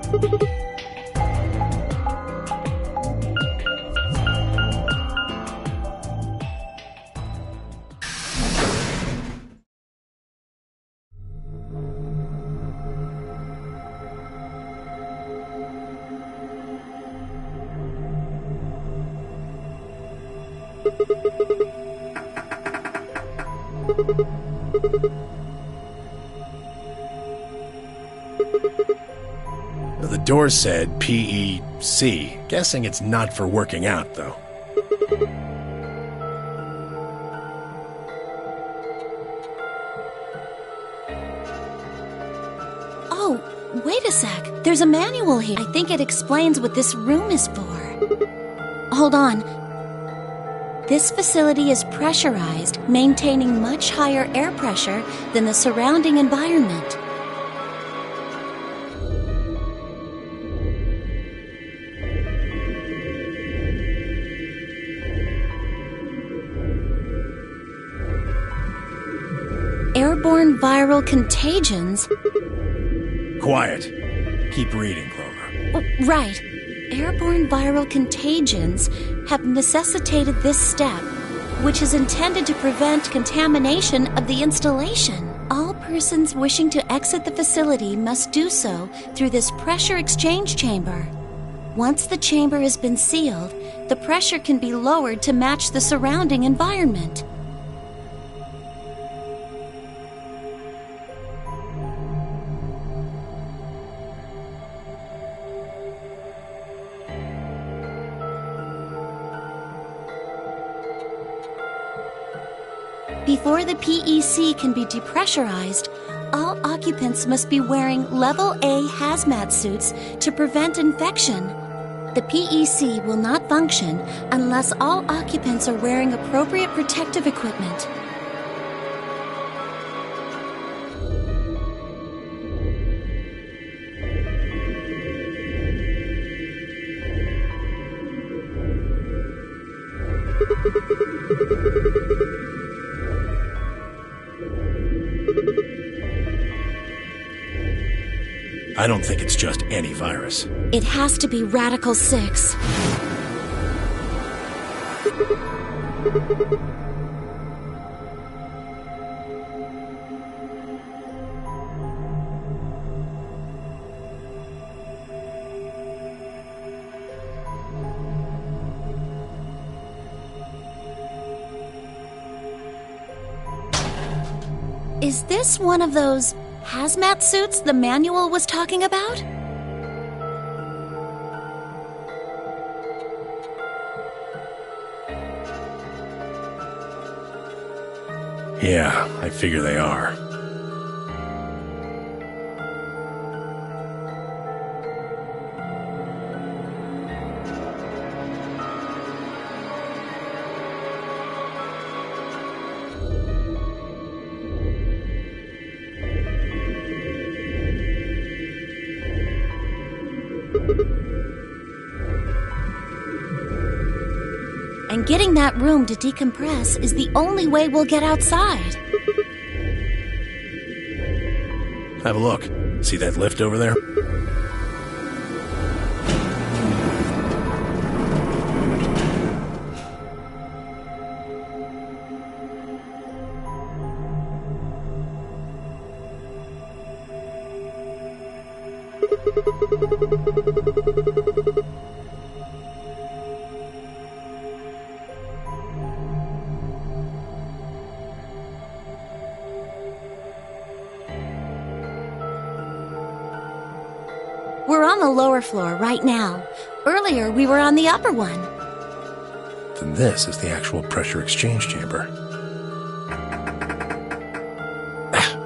The door said PEC. Guessing it's not for working out, though. Oh, wait a sec. There's a manual here. I think it explains what this room is for. Hold on. This facility is pressurized, maintaining much higher air pressure than the surrounding environment. Airborne viral contagions? Quiet. Keep reading, Clover. Oh, right. Airborne viral contagions have necessitated this step, which is intended to prevent contamination of the installation. All persons wishing to exit the facility must do so through this pressure exchange chamber. Once the chamber has been sealed, the pressure can be lowered to match the surrounding environment. Before the PEC can be depressurized, all occupants must be wearing Level A hazmat suits to prevent infection. The PEC will not function unless all occupants are wearing appropriate protective equipment. I don't think it's just any virus. It has to be Radical 6. Is this one of those hazmat suits the manual was talking about? Yeah, I figure they are. And getting that room to decompress is the only way we'll get outside. Have a look. See that lift over there? We're on the lower floor right now. Earlier, we were on the upper one. Then this is the actual pressure exchange chamber.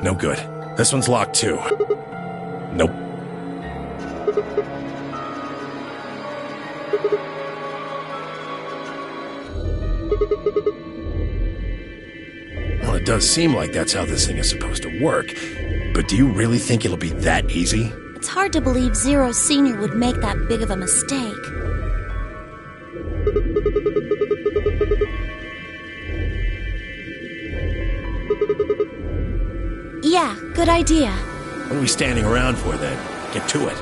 No good. This one's locked too. Nope. Well, it does seem like that's how this thing is supposed to work. But do you really think it'll be that easy? It's hard to believe Zero Sr. would make that big of a mistake. Yeah, good idea. What are we standing around for then? Get to it.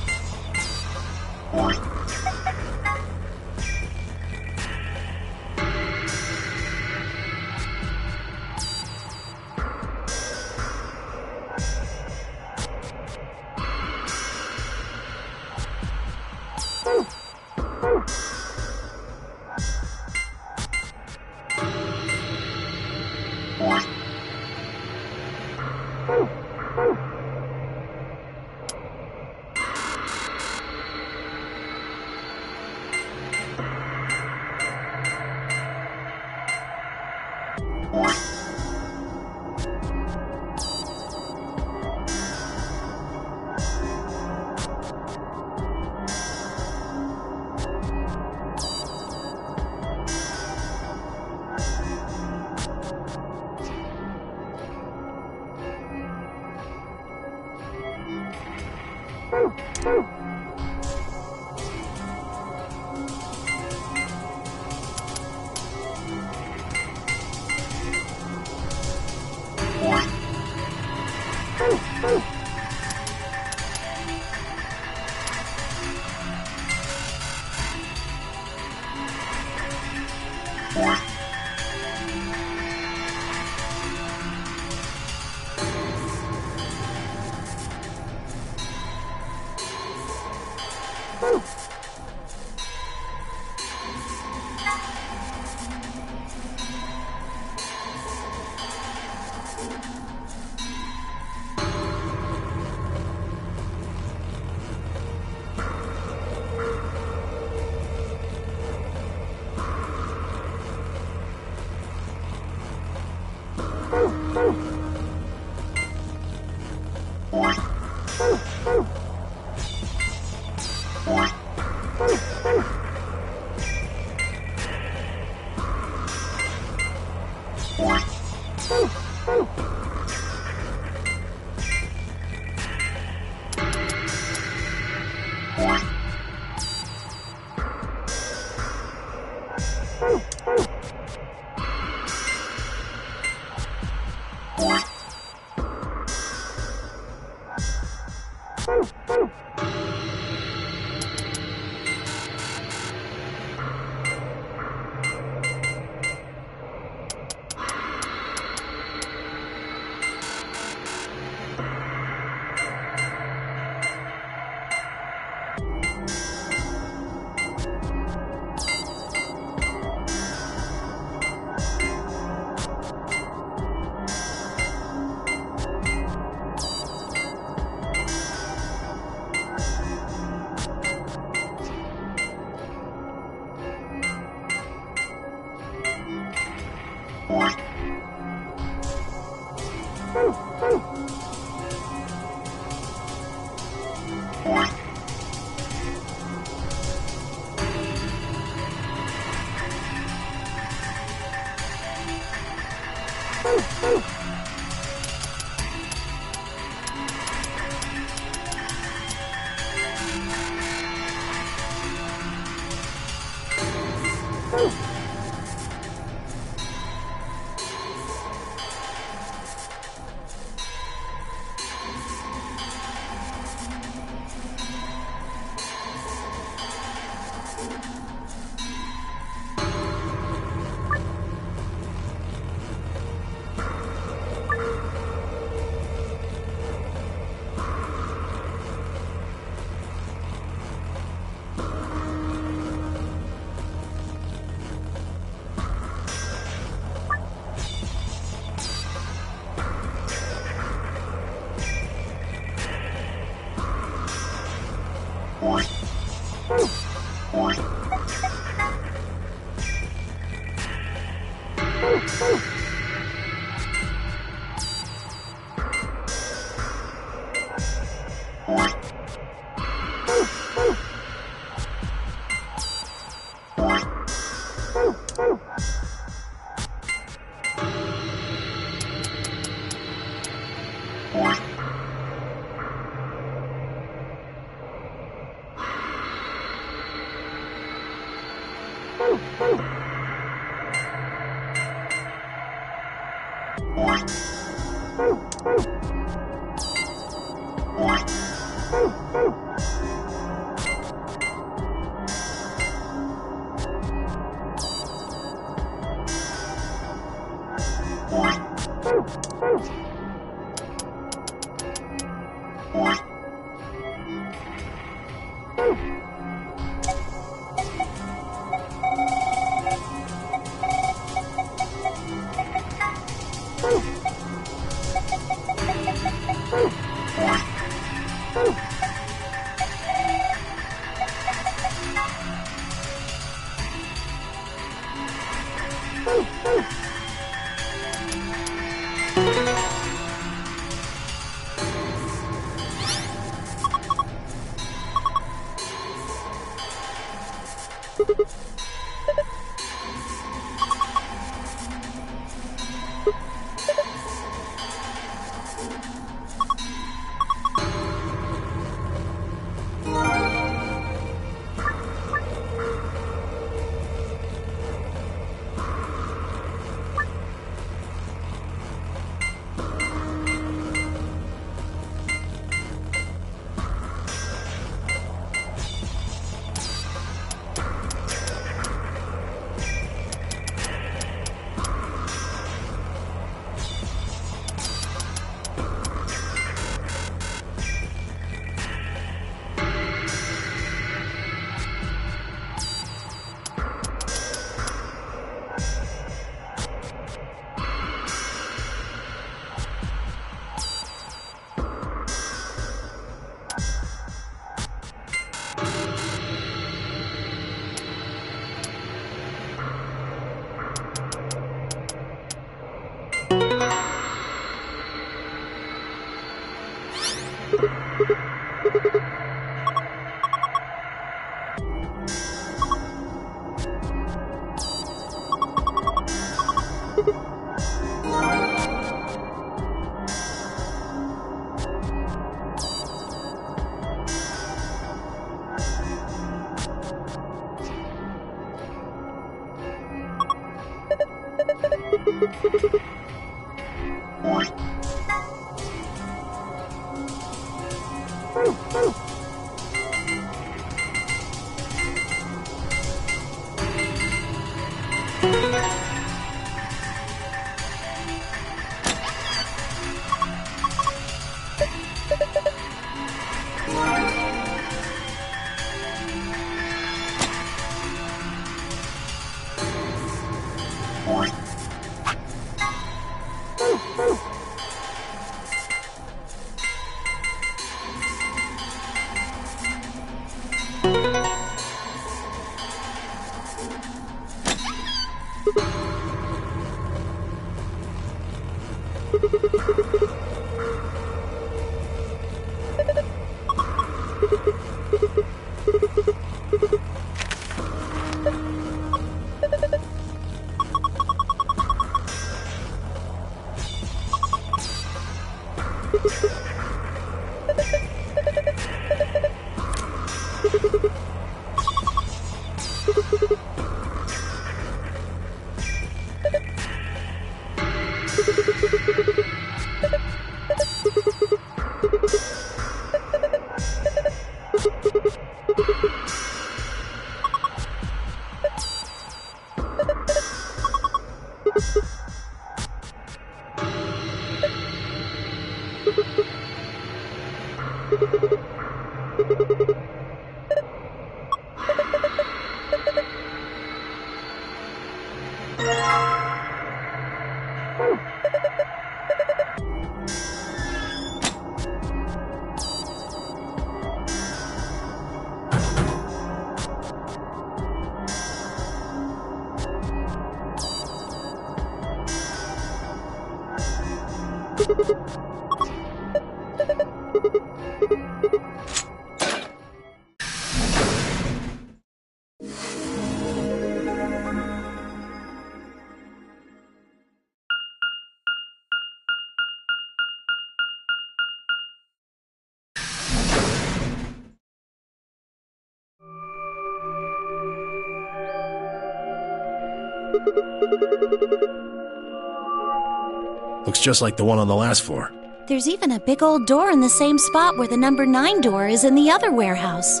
Looks just like the one on the last floor. There's even a big old door in the same spot where the number 9 door is in the other warehouse.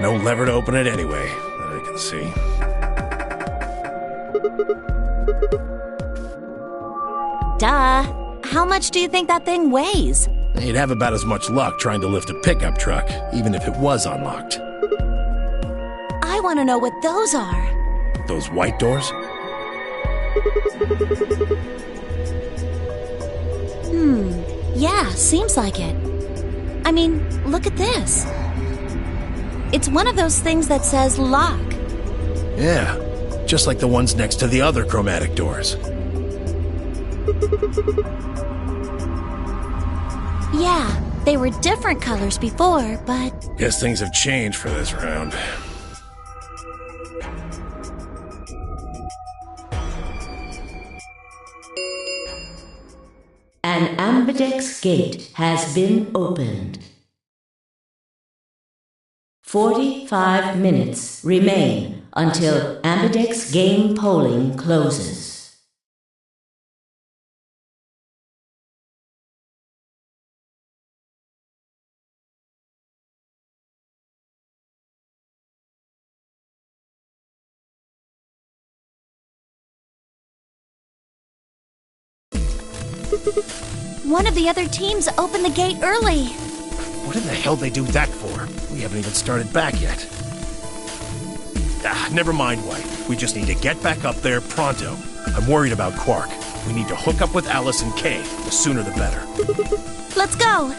No lever to open it anyway, that I can see. Duh. How much do you think that thing weighs? You'd have about as much luck trying to lift a pickup truck, even if it was unlocked. I want to know what those are. Those white doors? Yeah, seems like it. I mean, look at this. It's one of those things that says lock. Yeah, just like the ones next to the other chromatic doors. Yeah, they were different colors before, but... Guess things have changed for this round. An ambidex gate has been opened. 45 minutes remain until ambidex game polling closes. One of the other teams opened the gate early. What in the hell they do that for? We haven't even started back yet. Never mind, White. We just need to get back up there pronto. I'm worried about Quark. We need to hook up with Alice and Kay. The sooner the better. Let's go!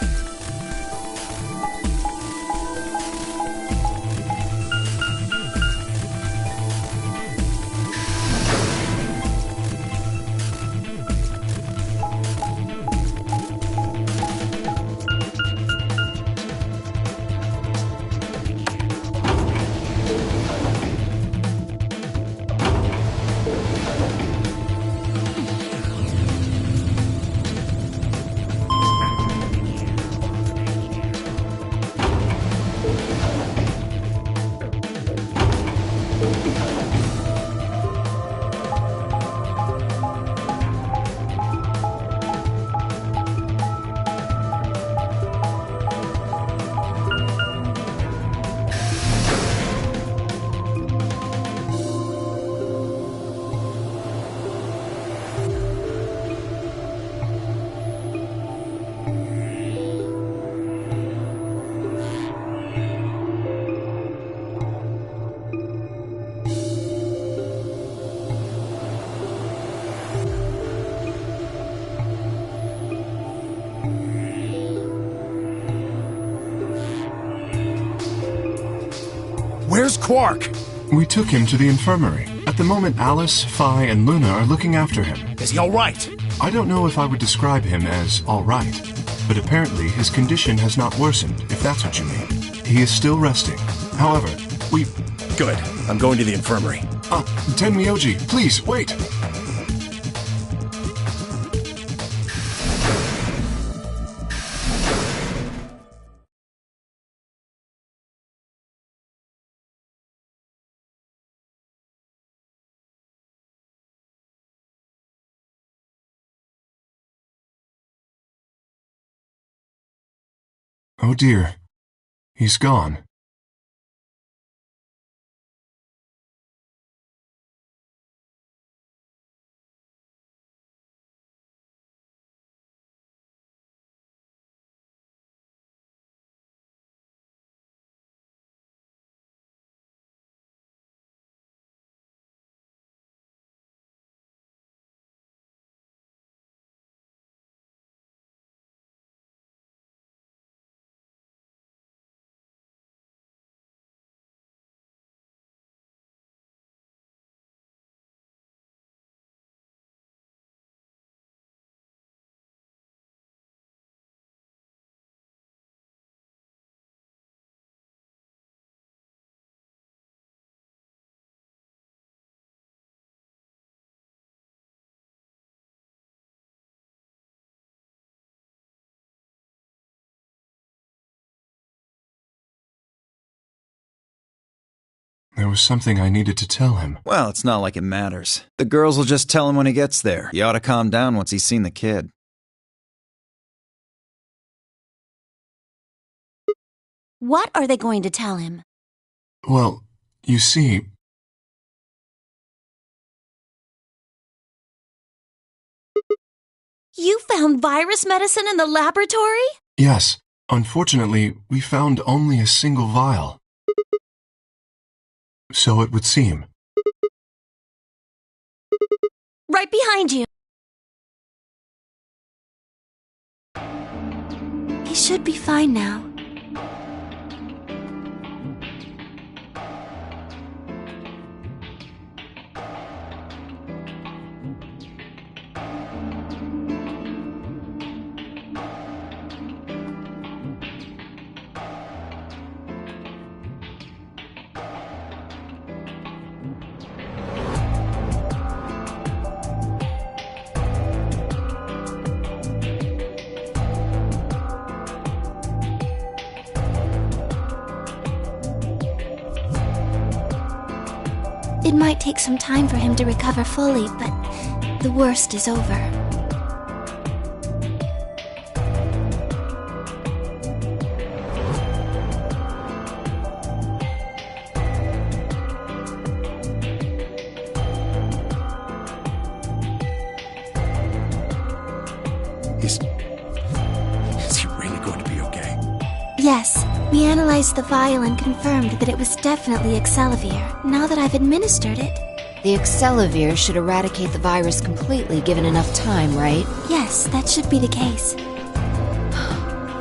Where's Quark? We took him to the infirmary. At the moment, Alice, Phi, and Luna are looking after him. Is he alright? I don't know if I would describe him as alright, but apparently his condition has not worsened, if that's what you mean. He is still resting. However, we... Good. I'm going to the infirmary. Tenmyoji, please, wait! Oh dear. He's gone. There was something I needed to tell him. Well, it's not like it matters. The girls will just tell him when he gets there. He ought to calm down once he's seen the kid. What are they going to tell him? Well, you see... You found virus medicine in the laboratory? Yes. Unfortunately, we found only a single vial. So it would seem. Right behind you. He should be fine now. It might take some time for him to recover fully, but the worst is over. Is he really going to be okay? Yes, we analyzed the vial and confirmed that it was definitely Excelavir, now that I've administered it. The Excelavir should eradicate the virus completely given enough time, right? Yes, that should be the case.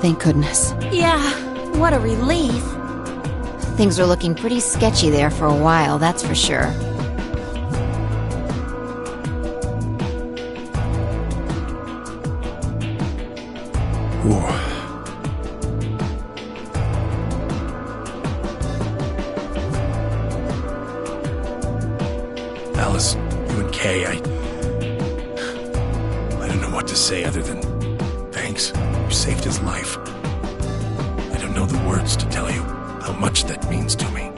Thank goodness. Yeah, what a relief. Things are looking pretty sketchy there for a while, that's for sure. Whoa. Alice, you and Kay, I don't know what to say other than thanks. You saved his life. I don't know the words to tell you how much that means to me.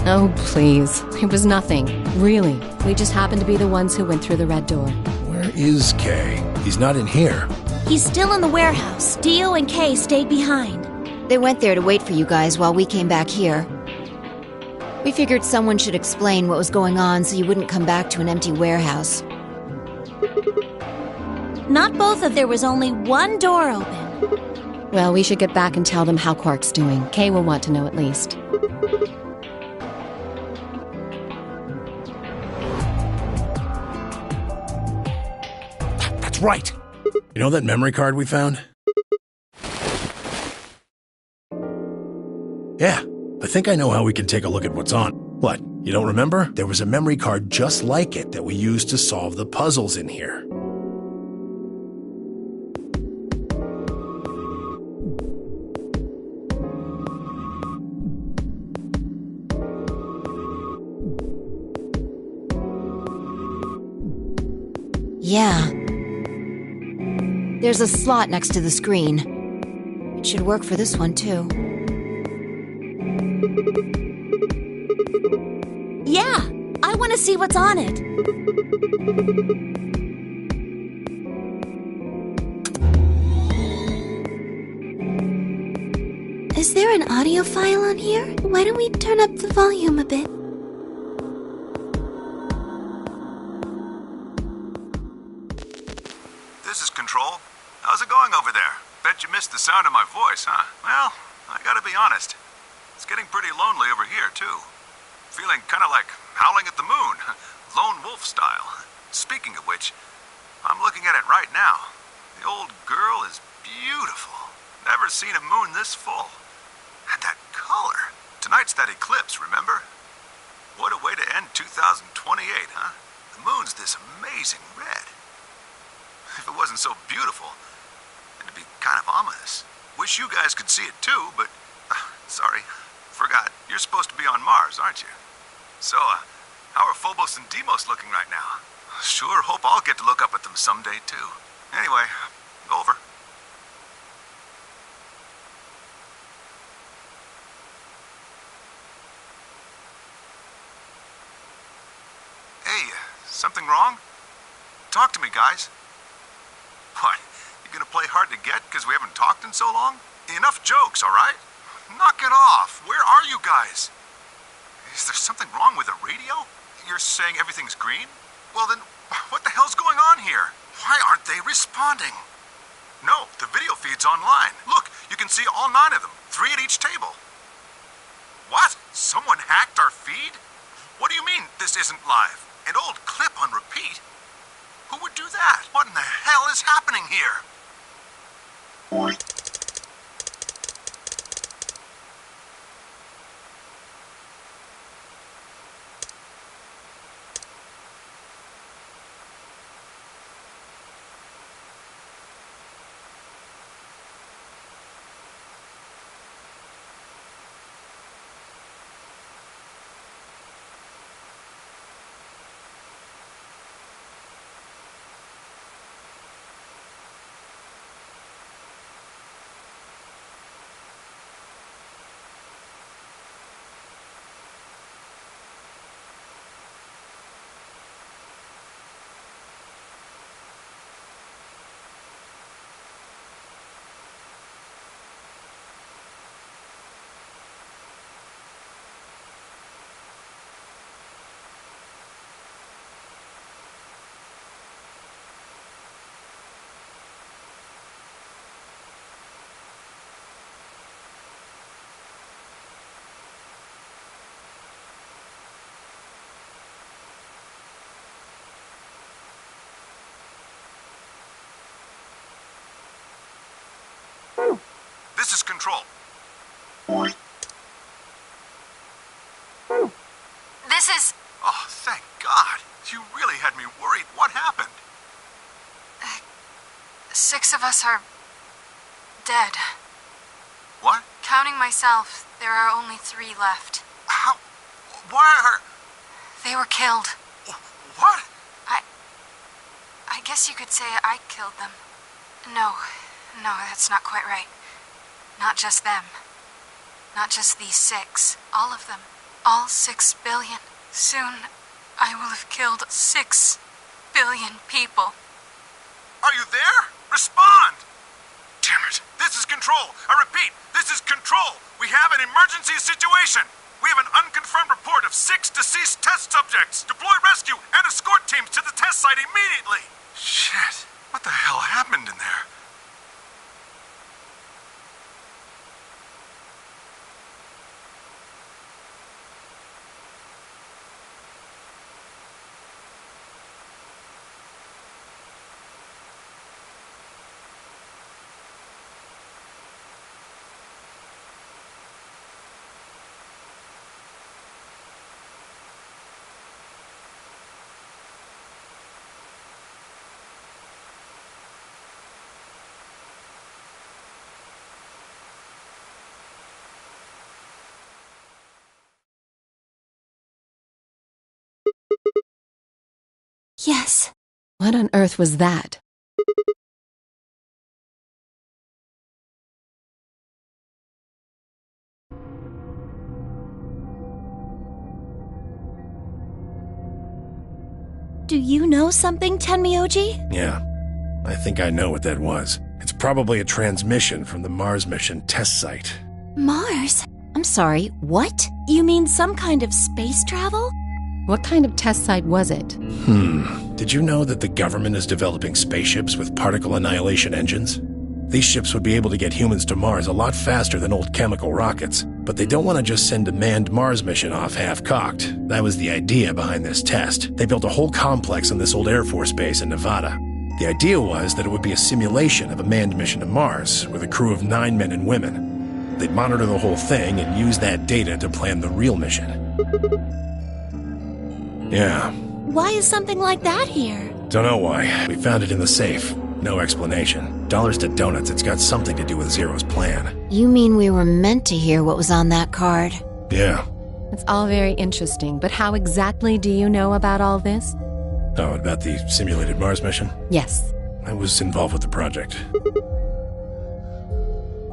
Oh, please. It was nothing. Really. We just happened to be the ones who went through the red door. Where is Kay? He's not in here. He's still in the warehouse. Dio and Kay stayed behind. They went there to wait for you guys while we came back here. We figured someone should explain what was going on so you wouldn't come back to an empty warehouse. Not both of there was only one door open. Well, we should get back and tell them how Quark's doing. Kay will want to know at least. That's right. You know that memory card we found? Yeah, I think I know how we can take a look at what's on. What, you don't remember? There was a memory card just like it that we used to solve the puzzles in here. Yeah. There's a slot next to the screen. It should work for this one, too. Yeah, I want to see what's on it. Is there an audio file on here? Why don't we turn up the volume a bit? This is Control. How's it going over there? Bet you missed the sound of my voice, huh? Well, I gotta be honest. It's getting pretty lonely over here, too. Feeling kinda like howling at the moon. Lone wolf style. Speaking of which, I'm looking at it right now. The old girl is beautiful. Never seen a moon this full. And that color. Tonight's that eclipse, remember? What a way to end 2028, huh? The moon's this amazing red. If it wasn't so beautiful, it'd be kind of ominous. Wish you guys could see it too, but... sorry, forgot. You're supposed to be on Mars, aren't you? So, how are Phobos and Deimos looking right now? Sure hope I'll get to look up at them someday too. Anyway, over. Hey, something wrong? Talk to me, guys. What, you gonna play hard to get because we haven't talked in so long? Enough jokes, all right? Knock it off. Where are you guys? Is there something wrong with the radio? You're saying everything's green? Well then, what the hell's going on here? Why aren't they responding? No, the video feed's online. Look, you can see all 9 of them, 3 at each table. What? Someone hacked our feed? What do you mean this isn't live? An old clip on repeat? Who would do that? What in the hell is happening here? This is Control. This is... Oh, thank God. You really had me worried. What happened? 6 of us are... dead. What? Counting myself, there are only 3 left. How? Why are... They were killed. What? I guess you could say I killed them. No, that's not quite right. Not just them. Not just these 6. All of them. All 6 billion. Soon, I will have killed 6 billion people. Are you there? Respond! Damn it. This is Control. I repeat, this is Control. We have an emergency situation. We have an unconfirmed report of 6 deceased test subjects. Deploy rescue and escort teams to the test site immediately. Shit. What the hell happened in there? Yes. What on earth was that? Do you know something, Tenmyoji? Yeah, I think I know what that was. It's probably a transmission from the Mars mission test site. Mars? I'm sorry, what? You mean some kind of space travel? What kind of test site was it? Did you know that the government is developing spaceships with particle annihilation engines? These ships would be able to get humans to Mars a lot faster than old chemical rockets, but they don't want to just send a manned Mars mission off half-cocked. That was the idea behind this test. They built a whole complex on this old Air Force base in Nevada. The idea was that it would be a simulation of a manned mission to Mars with a crew of 9 men and women. They'd monitor the whole thing and use that data to plan the real mission. Yeah. Why is something like that here? Don't know why. We found it in the safe. No explanation. Dollars to donuts, it's got something to do with Zero's plan. You mean we were meant to hear what was on that card? Yeah. It's all very interesting, but how exactly do you know about all this? Oh, about the simulated Mars mission? Yes. I was involved with the project.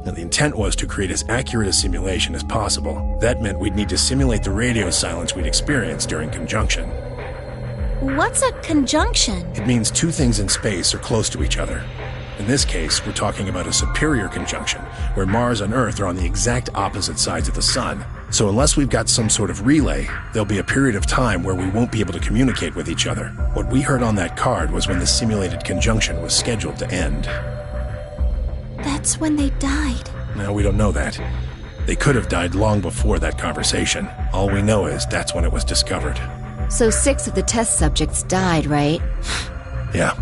Now, the intent was to create as accurate a simulation as possible. That meant we'd need to simulate the radio silence we'd experienced during conjunction. What's a conjunction? It means two things in space are close to each other. In this case, we're talking about a superior conjunction, where Mars and Earth are on the exact opposite sides of the Sun. So unless we've got some sort of relay, there'll be a period of time where we won't be able to communicate with each other. What we heard on that card was when the simulated conjunction was scheduled to end. That's when they died. No, we don't know that. They could have died long before that conversation. All we know is that's when it was discovered. So 6 of the test subjects died, right? Yeah.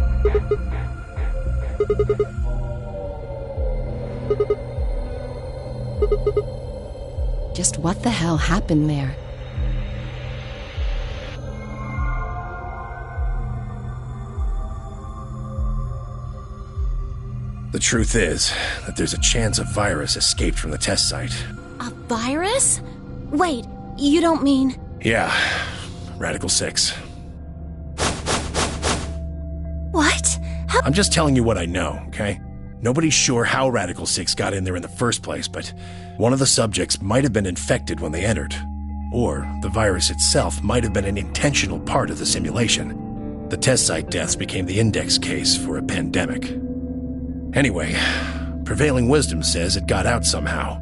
Just what the hell happened there? The truth is that there's a chance a virus escaped from the test site. A virus? Wait, you don't mean... Yeah. Radical 6. What? How... I'm just telling you what I know, okay? Nobody's sure how Radical 6 got in there in the first place, but one of the subjects might have been infected when they entered. Or the virus itself might have been an intentional part of the simulation. The test site deaths became the index case for a pandemic. Anyway, prevailing wisdom says it got out somehow.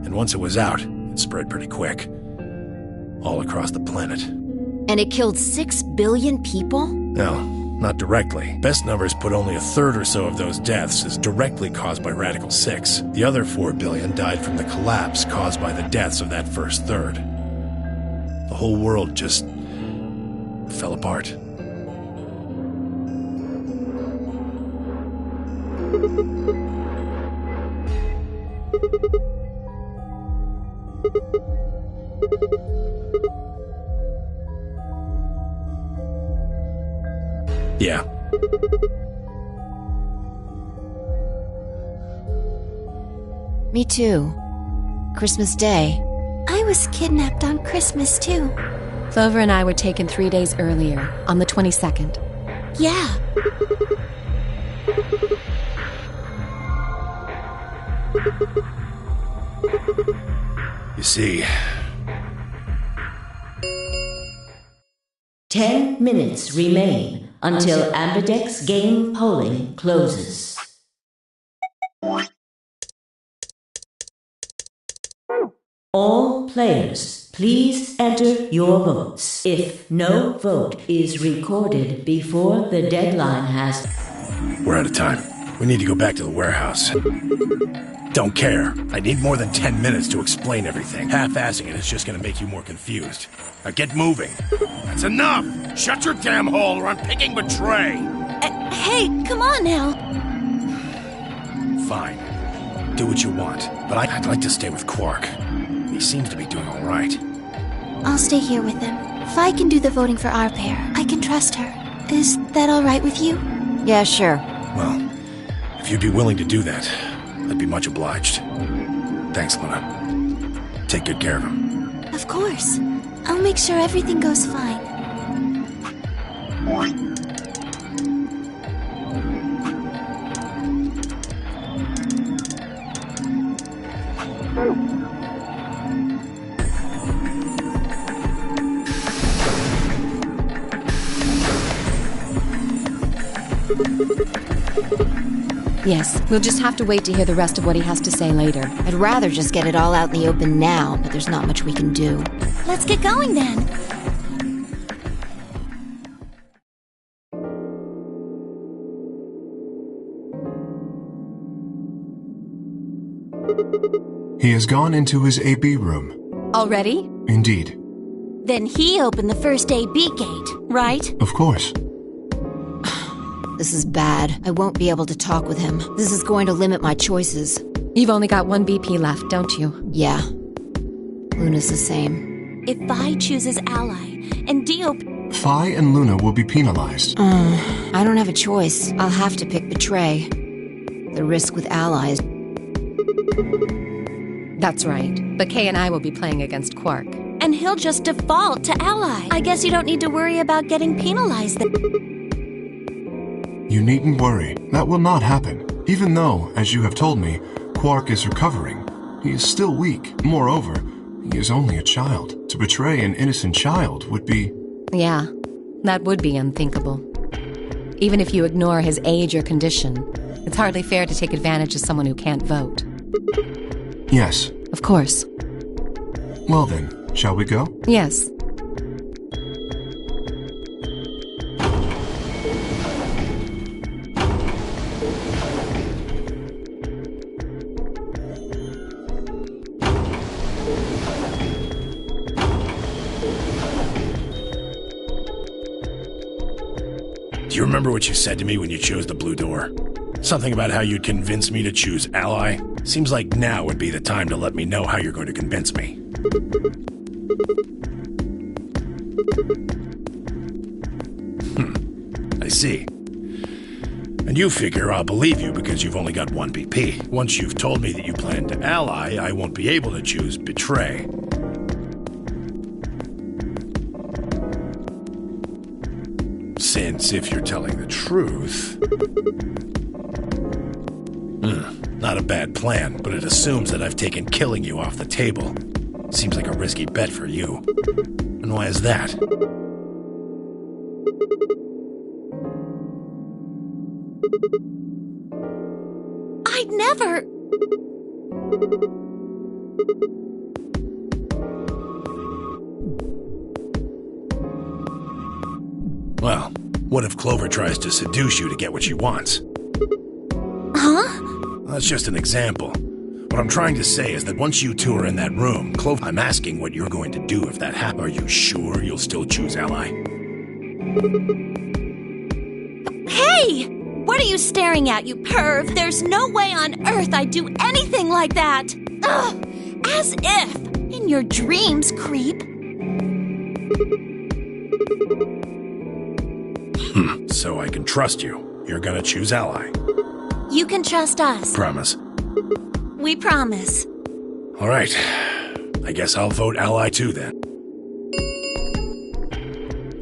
And once it was out, it spread pretty quick. All across the planet. And it killed 6 billion people? No, not directly. Best numbers put only a third or so of those deaths as directly caused by Radical 6. The other 4 billion died from the collapse caused by the deaths of that first third. The whole world just fell apart. Yeah. Me too. Christmas Day. I was kidnapped on Christmas too. Clover and I were taken 3 days earlier, on the 22nd. Yeah. You see... 10 minutes remain until Ambidex game polling closes. All players, please enter your votes. If no vote is recorded before the deadline has... We're out of time. We need to go back to the warehouse. Don't care. I need more than 10 minutes to explain everything. Half-assing it is just gonna make you more confused. Now get moving. That's enough! Shut your damn hole or I'm picking Betray! Hey, come on now. Fine. Do what you want. But I'd like to stay with Quark. He seems to be doing all right. I'll stay here with him. If I can do the voting for our pair, I can trust her. Is that all right with you? Yeah, sure. Well, if you'd be willing to do that, I'd be much obliged. Thanks, Luna. Take good care of him. Of course. I'll make sure everything goes fine. Yes, we'll just have to wait to hear the rest of what he has to say later. I'd rather just get it all out in the open now, but there's not much we can do. Let's get going then. He has gone into his AB room. Already? Indeed. Then he opened the first AB gate, right? Of course. This is bad. I won't be able to talk with him. This is going to limit my choices. You've only got one BP left, don't you? Yeah. Luna's the same. If Vi chooses ally, and Dio... Phi and Luna will be penalized. I don't have a choice. I'll have to pick Betray. The risk with allies. That's right. But Kay and I will be playing against Quark. And he'll just default to ally. I guess you don't need to worry about getting penalized then. You needn't worry. That will not happen. Even though, as you have told me, Quark is recovering. He is still weak. Moreover, he is only a child. To betray an innocent child would be... Yeah, that would be unthinkable. Even if you ignore his age or condition, it's hardly fair to take advantage of someone who can't vote. Yes. Of course. Well then, shall we go? Yes. Do you remember what you said to me when you chose the blue door? Something about how you'd convince me to choose ally? Seems like now would be the time to let me know how you're going to convince me. I see. And you figure I'll believe you because you've only got one BP. Once you've told me that you plan to ally, I won't be able to choose Betray. Since, if you're telling the truth... Not a bad plan, but it assumes that I've taken killing you off the table. Seems like a risky bet for you. And why is that? I'd never... Well, what if Clover tries to seduce you to get what she wants? Huh? That's just an example. What I'm trying to say is that once you two are in that room, Clover, I'm asking what you're going to do if that happens. Are you sure you'll still choose ally? Hey! What are you staring at, you perv? There's no way on earth I'd do anything like that! Ugh! As if! In your dreams, creep! So I can trust you. You're gonna choose ally. You can trust us. Promise. We promise. All right. I guess I'll vote ally too then.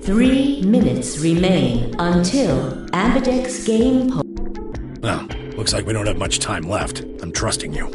3 minutes remain until Ambidex game po- Well, looks like we don't have much time left. I'm trusting you.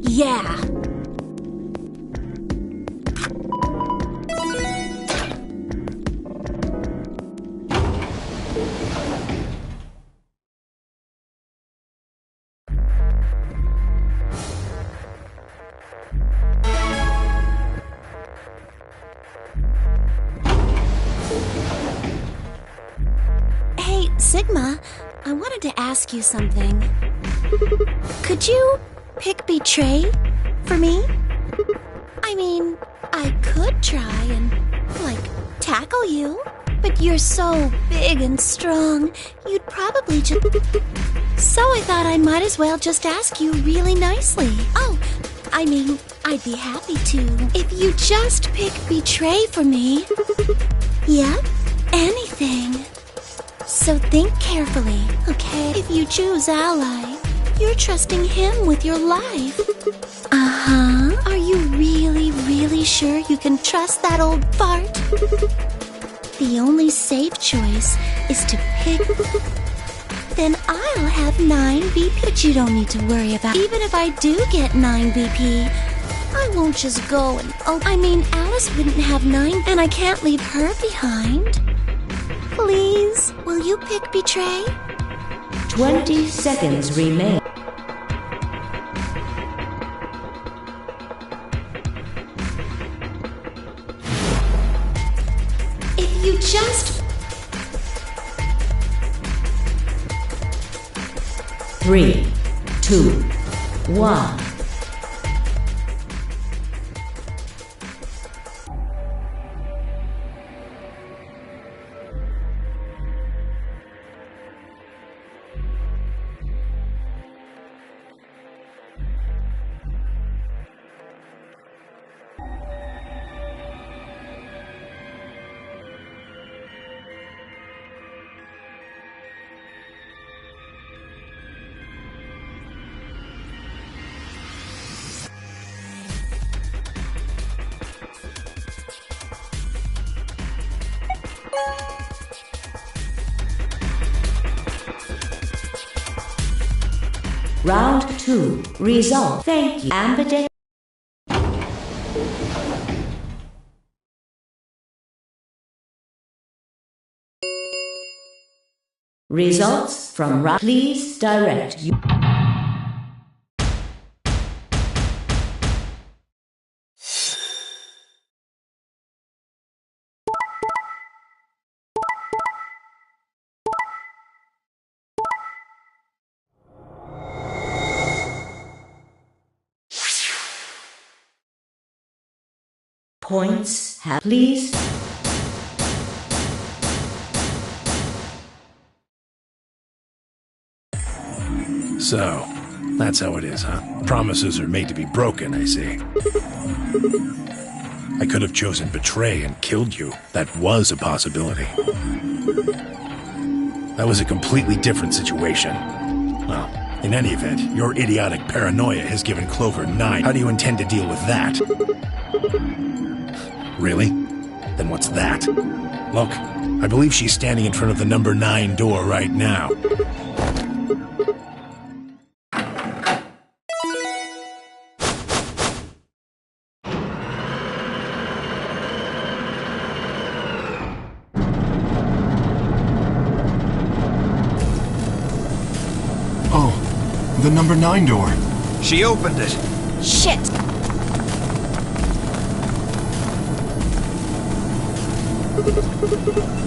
Yeah. Hey, Sigma, I wanted to ask you something. Could you pick Betray for me? I mean, I could try and, like, tackle you. But you're so big and strong, you'd probably just... So I thought I might as well just ask you really nicely. Oh, I mean, I'd be happy to. If you just pick betray for me. Yep, anything. So think carefully, okay? If you choose ally, you're trusting him with your life. Uh-huh. Are you really, really sure you can trust that old fart? The only safe choice is to pick... Then I'll have 9 BP. But you don't need to worry about... Even if I do get 9 BP, I won't just go and... Oh, I mean, Alice wouldn't have 9, and I can't leave her behind. Please, will you pick betray? 20 seconds remain. If you just... 3, 2, 1. Round 2. Result. Thank you. Ambidextrous. Results from round. Please direct you. Points have please. So, that's how it is, huh? Promises are made to be broken, I see. I could have chosen betray and killed you. That was a possibility. That was a completely different situation. Well, in any event, your idiotic paranoia has given Clover 9. How do you intend to deal with that? Really? Then what's that? Look, I believe she's standing in front of the number 9 door right now. Oh, the number 9 door. She opened it. Shit!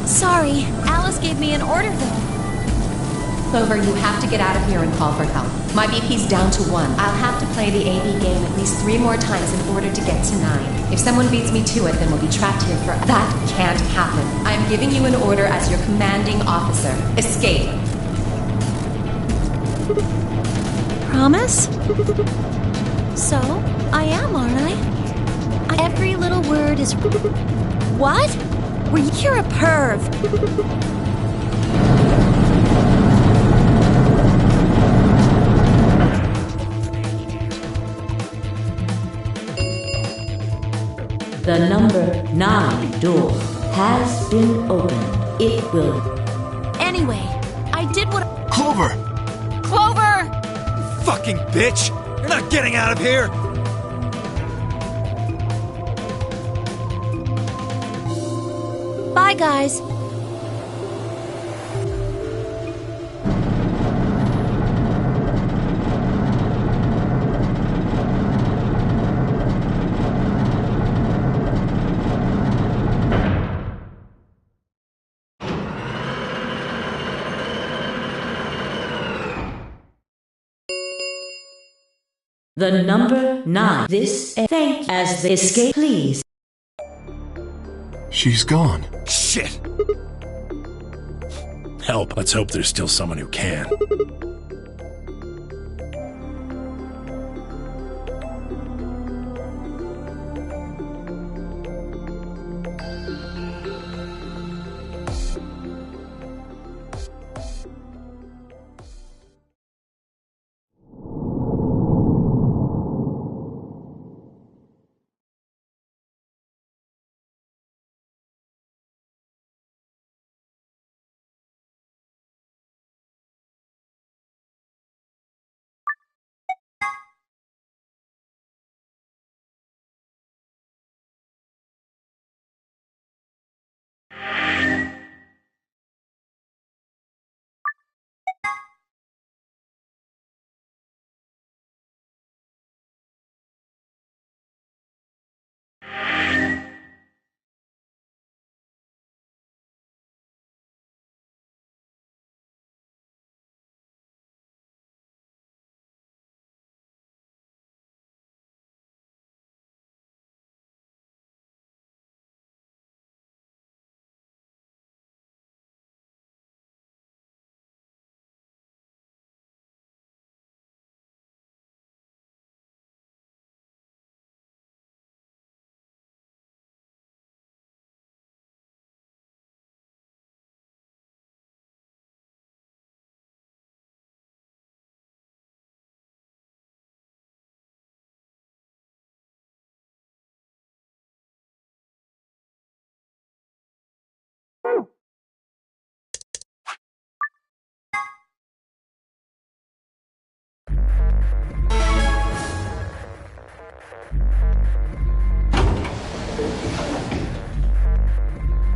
Sorry, Alice gave me an order though. Clover, you have to get out of here and call for help. My BP's down to 1. I'll have to play the AB game at least 3 more times in order to get to 9. If someone beats me to it, then we'll be trapped here for... That can't happen. I'm giving you an order as your commanding officer. Escape. Promise? So, I am, aren't I? Every little word is... What? You're a perv. The number 9 door has been opened. It will... Anyway, I did what... Clover! Clover! Fucking bitch! You're not getting out of here! Bye, guys. The number 9. This... Thank you. As the escape, please. She's gone. Shit! help. Let's hope there's still someone who can.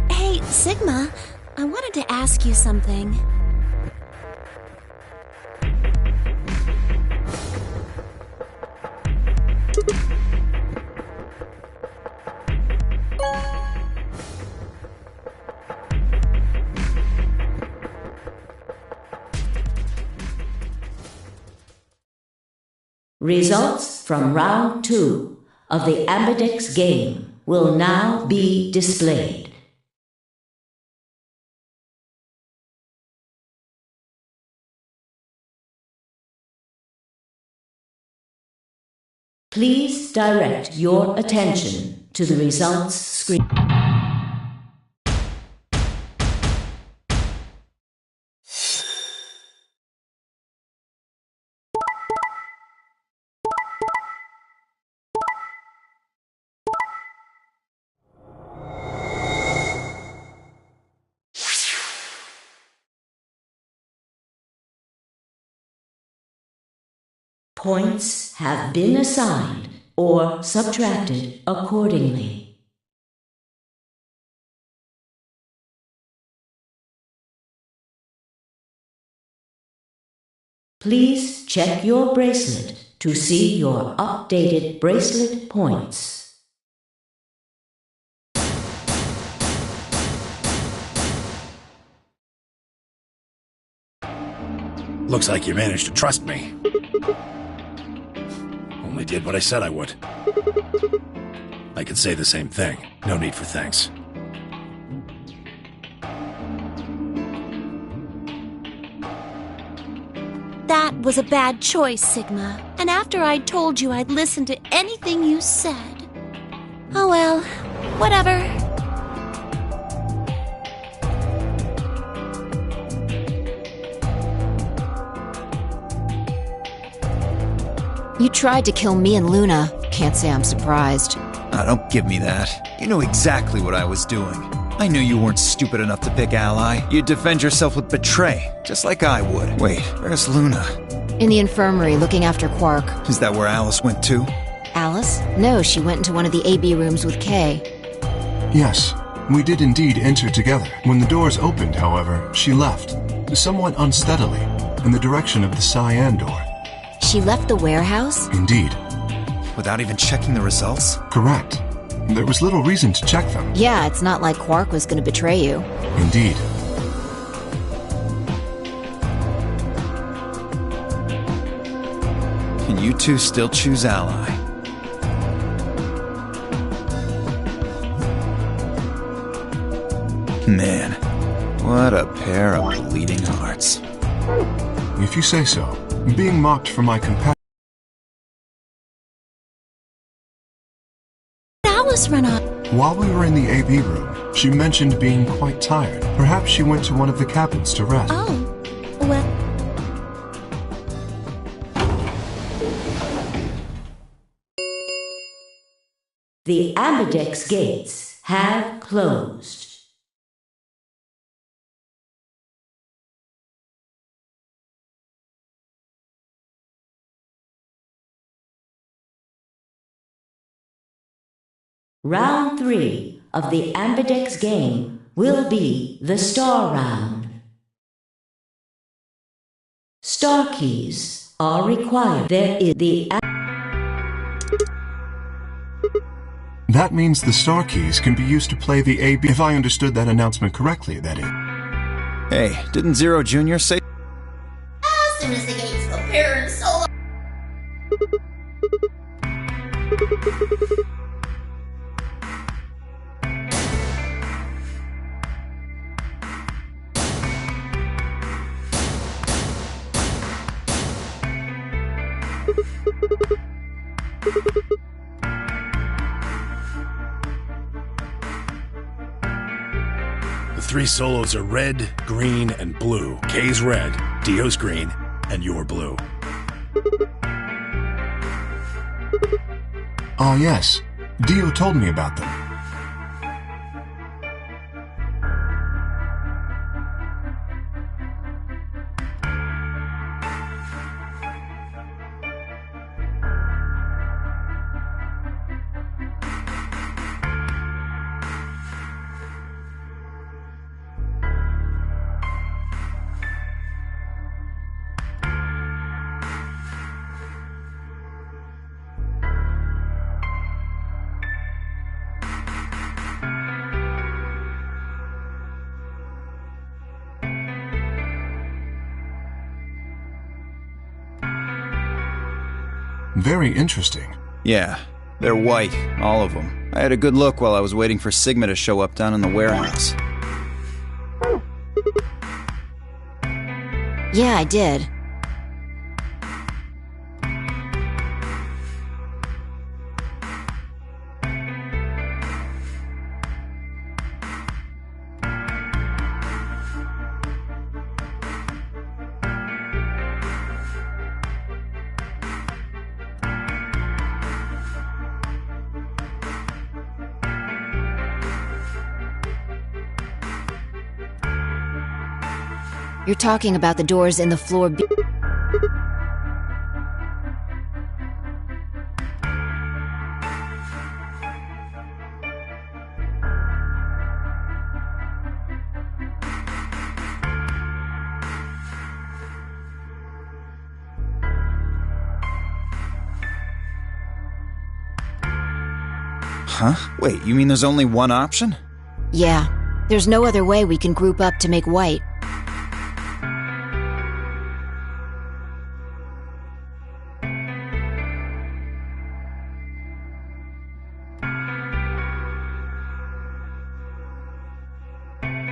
Hey, Sigma, I wanted to ask you something. Results from round 2 of the Ambidex game will now be displayed. Please direct your attention to the results screen. Points have been assigned or subtracted accordingly. Please check your bracelet to see your updated bracelet points. Looks like you managed to trust me. Only did what I said I would. I could say the same thing. No need for thanks. That was a bad choice, Sigma. And after I'd told you I'd listen to anything you said. Oh well, whatever. You tried to kill me and Luna. Can't say I'm surprised. Don't give me that. You know exactly what I was doing. I knew you weren't stupid enough to pick Ally. You'd defend yourself with Betray, just like I would. Wait, where's Luna? In the infirmary, looking after Quark. Is that where Alice went too? Alice? No, she went into one of the AB rooms with Kay. Yes, we did indeed enter together. When the doors opened, however, she left, somewhat unsteadily, in the direction of the cyan door. She left the warehouse? Indeed. Without even checking the results? Correct. There was little reason to check them. Yeah, it's not like Quark was going to betray you. Indeed. And you two still choose Ally. Man, what a Pair of bleeding hearts. If you say so. Being mocked for my compassion. Alice run off. While we were in the AB room, she mentioned being quite tired. Perhaps she went to one of the cabins to rest. Oh, well. The ambidex gates have closed. Round 3 of the ambidex game will be the star round. Star keys are required. There is the... That means the star keys can be used to play the AB. If I understood that announcement correctly, that is. Hey, didn't Zero Jr. say... As soon as the gates appear in solo. The 3 solos are red, green, and blue. K's red, Dio's green, and you're blue. Ah, yes. Dio told me about them. Very interesting. Yeah, they're white, all of them. I had a good look while I was waiting for Sigma to show up down in the warehouse. Yeah, I did. You're talking about the doors in the floor B. Huh? Wait, you mean there's only one option? Yeah, there's no other way we can group up to make white.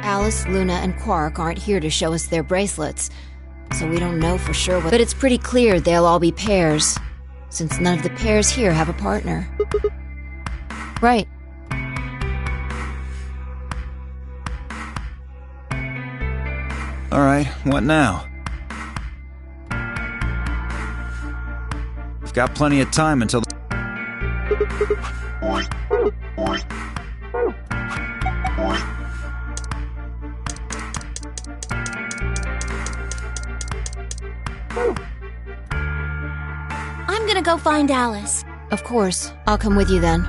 Alice, Luna, and Quark aren't here to show us their bracelets, so we don't know for sure what... But it's pretty clear they'll all be pairs, since none of the pairs here have a partner. Right. Alright, what now? We've got plenty of time until... I'm gonna go find Alice. Of course. I'll come with you then.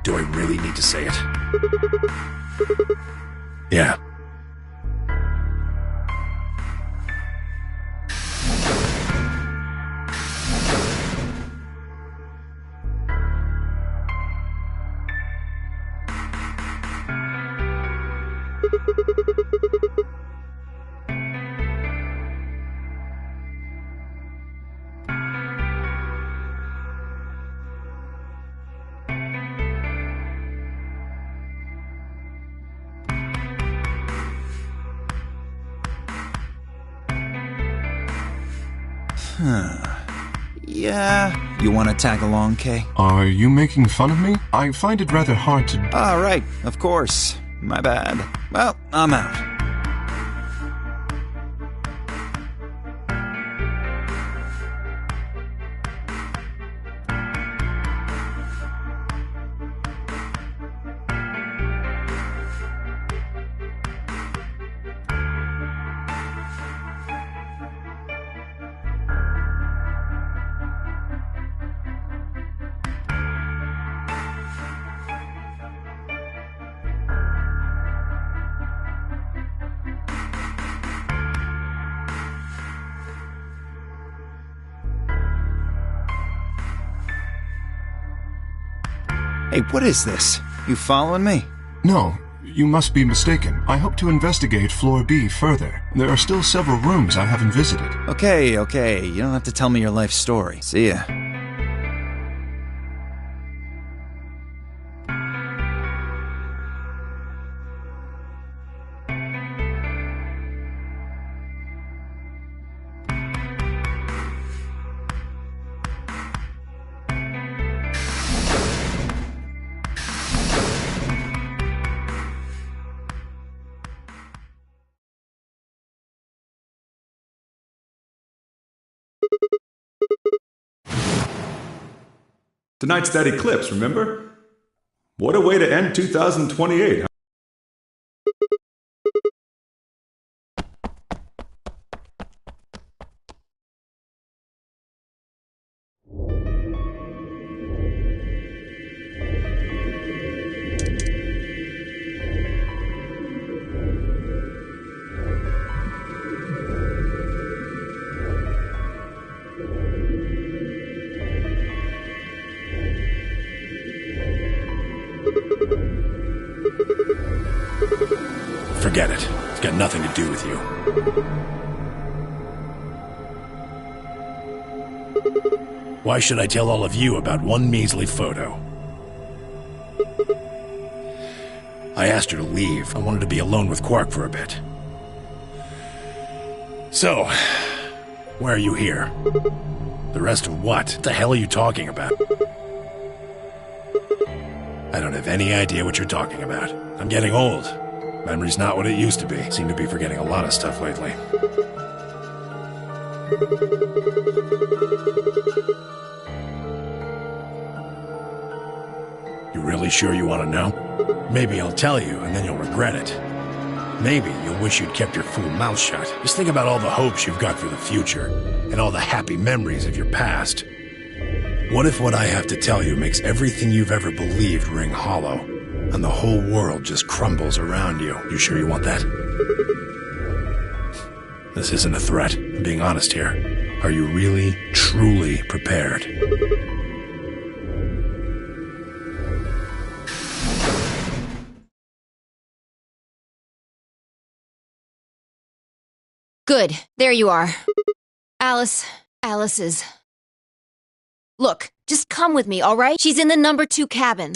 Do I really need to say it? Yeah. Yeah, you want to tag along, Kay? Are you making fun of me? I find it rather hard to... Ah, right, of course. My bad. Well, I'm out. Hey, what is this? You following me? No, you must be mistaken. I hope to investigate Floor B further. There are still several rooms I haven't visited. Okay. You don't have to tell me your life story. See ya. Tonight's that eclipse, remember? What a way to end 2028, huh? Forget it. It's got nothing to do with you. Why should I tell all of you about one measly photo? I asked her to leave. I wanted to be alone with Quark for a bit. So, why are you here? The rest of what? What the hell are you talking about? I don't have any idea what you're talking about. I'm getting old. Memory's not what it used to be. Seem to be forgetting a lot of stuff lately. You really sure you want to know? Maybe I'll tell you, and then you'll regret it. Maybe you'll wish you'd kept your fool mouth shut. Just think about all the hopes you've got for the future, and all the happy memories of your past. What if what I have to tell you makes everything you've ever believed ring hollow, and the whole world just crumbles around you? You sure you want that? This isn't a threat. I'm being honest here. Are you really, truly prepared? Good. There you are. Alice is... Look, just come with me, all right? She's in the number 2 cabin.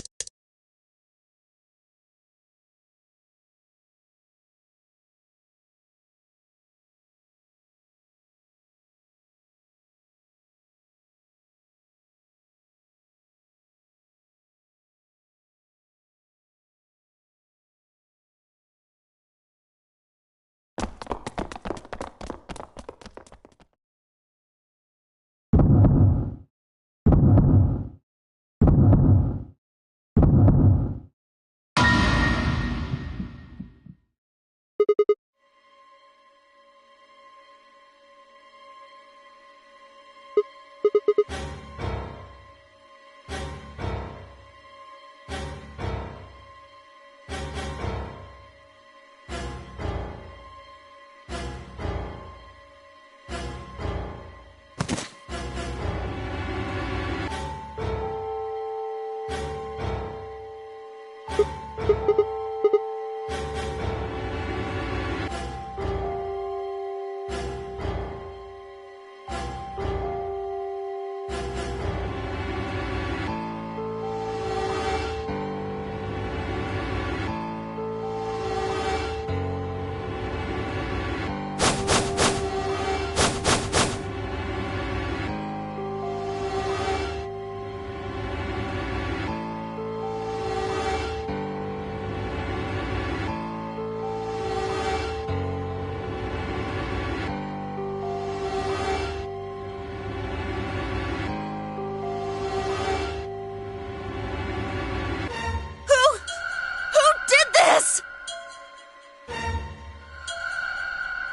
Alice!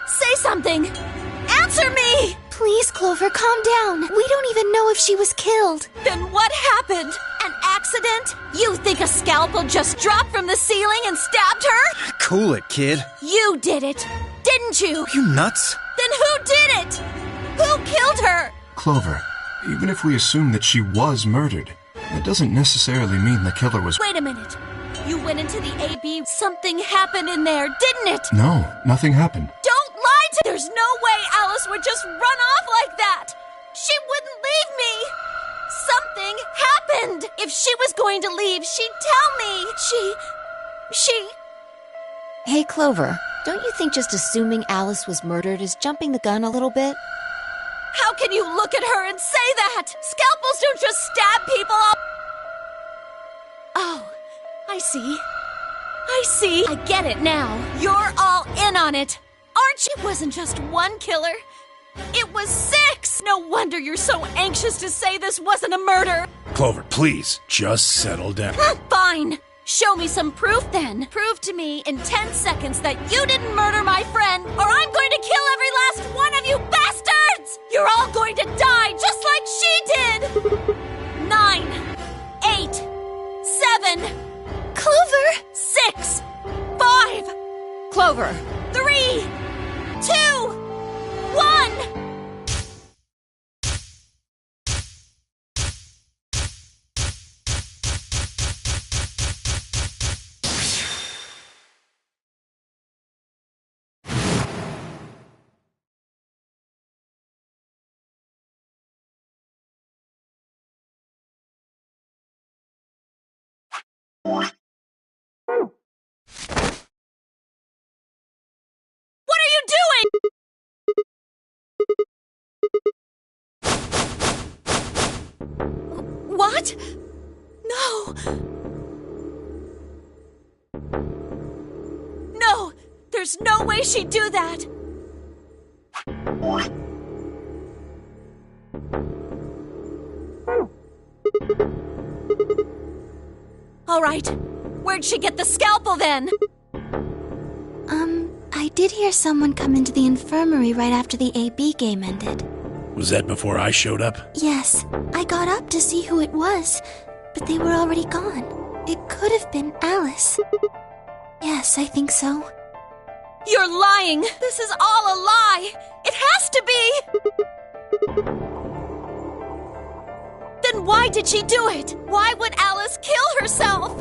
Say something! Answer me! Please, Clover, calm down. We don't even know if she was killed. Then what happened? An accident? You think a scalpel just dropped from the ceiling and stabbed her? Cool it, kid. You did it, didn't you? You nuts? Then who did it? Who killed her? Clover, even if we assume that she was murdered, that doesn't necessarily mean the killer was... Wait a minute. You went into the AB. Something happened in there, didn't it? No, nothing happened. Don't lie to... There's no way Alice would just run off like that. She wouldn't leave me. Something happened. If she was going to leave, she'd tell me. She... Hey, Clover, don't you think just assuming Alice was murdered is jumping the gun a little bit? How can you look at her and say that? Scalpels don't just stab people up. Oh, I see. I get it now. You're all in on it. Aren't you? It wasn't just one killer. It was 6! No wonder you're so anxious to say this wasn't a murder. Clover, please, just settle down. Fine. Show me some proof then. Prove to me in 10 seconds that you didn't murder my friend, or I'm going to kill every last one of you bastards! You're all going to die just like she did! 9, 8, 7... Clover! 6, 5... Clover! 3, 2, 1... What are you doing? What? No. No, there's no way she'd do that. All right. Where'd she get the scalpel then? I did hear someone come into the infirmary right after the AB game ended. Was that before I showed up? Yes, I got up to see who it was, but they were already gone. It could have been Alice. Yes, I think so. You're lying! This is all a lie! It has to be! Then why did she do it? Why would Alice kill herself?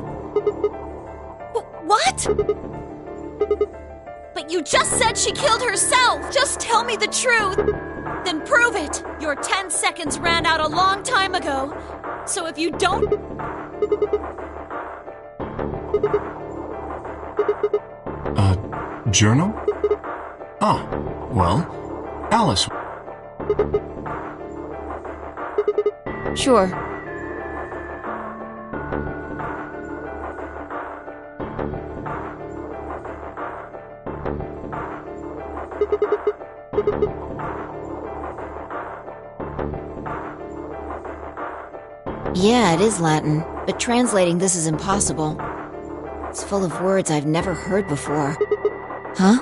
What? But you just said she killed herself! Just tell me the truth! Then prove it! Your 10 seconds ran out a long time ago. So if you don't... Journal? Ah, well, Alice. Sure. Yeah, it is Latin, but translating this is impossible. It's full of words I've never heard before. Huh?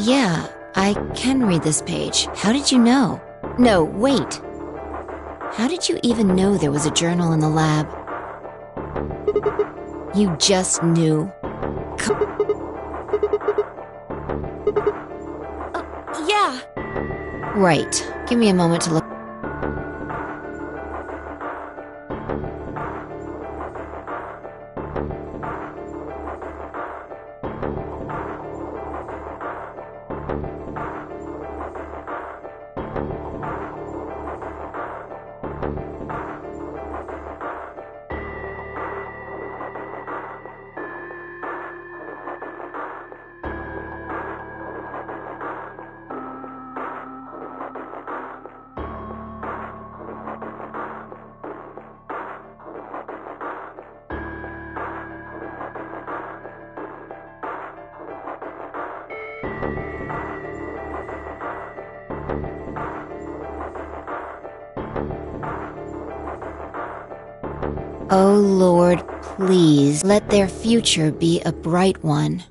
Yeah, I can read this page. How did you know? No, wait. How did you even know there was a journal in the lab? You just knew. Yeah. Right. Give me a moment to look. Oh Lord, please let their future be a bright one.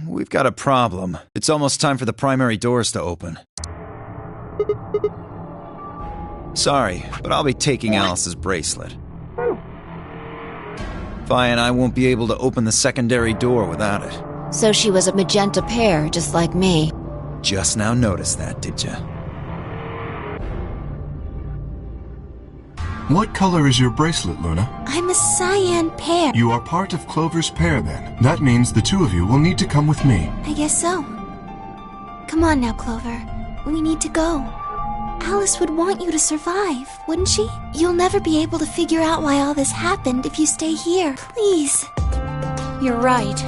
We've got a problem. It's almost time for the primary doors to open. Sorry, but I'll be taking Alice's bracelet. Vi and I won't be able to open the secondary door without it. So she was a magenta pear, just like me. Just now noticed that, did ya? What color is your bracelet, Luna? I'm a cyan pear. You are part of Clover's pair, then. That means the two of you will need to come with me. I guess so. Come on now, Clover. We need to go. Alice would want you to survive, wouldn't she? You'll never be able to figure out why all this happened if you stay here. Please. You're right.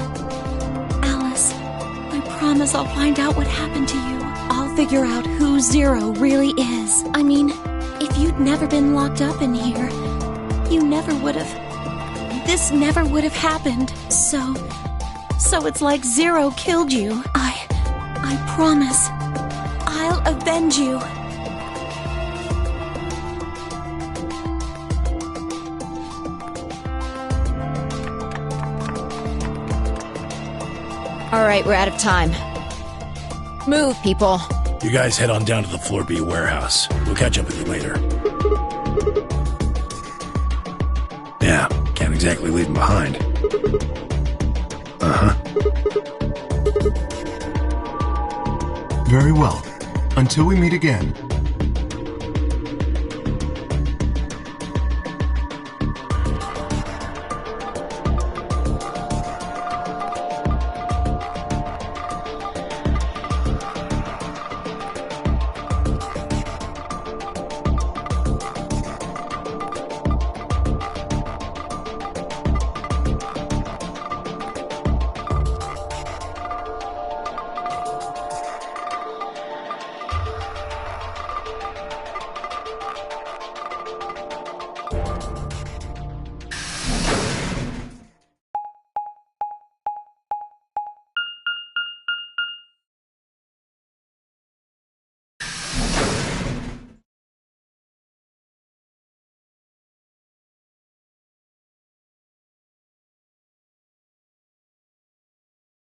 Alice, I promise I'll find out what happened to you. I'll figure out who Zero really is. I mean, if you'd never been locked up in here, you never would have. This never would have happened. So it's like Zero killed you. I promise. I'll avenge you. All right, we're out of time. Move, people. You guys head on down to the Floor B warehouse. We'll catch up with you later. Yeah, can't exactly leave them behind. Uh-huh. Very well. Until we meet again.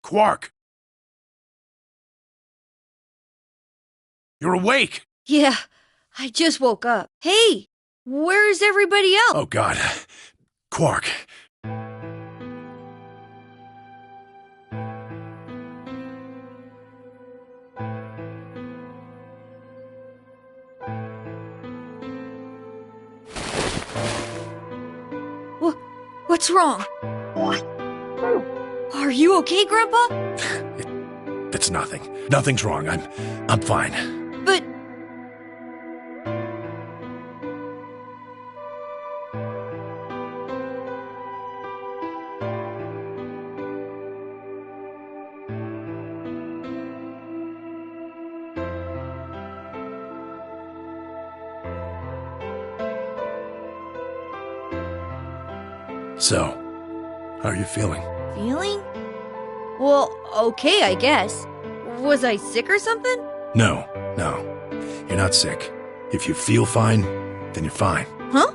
Quark! You're awake! Yeah, I just woke up. Hey, where's everybody else? Oh, God. Quark. What's wrong? Are you okay, Grandpa? It's nothing. Nothing's wrong. I'm fine. But So, how are you feeling? Feeling? Well, okay, I guess. Was I sick or something? No. You're not sick. If you feel fine, then you're fine. Huh?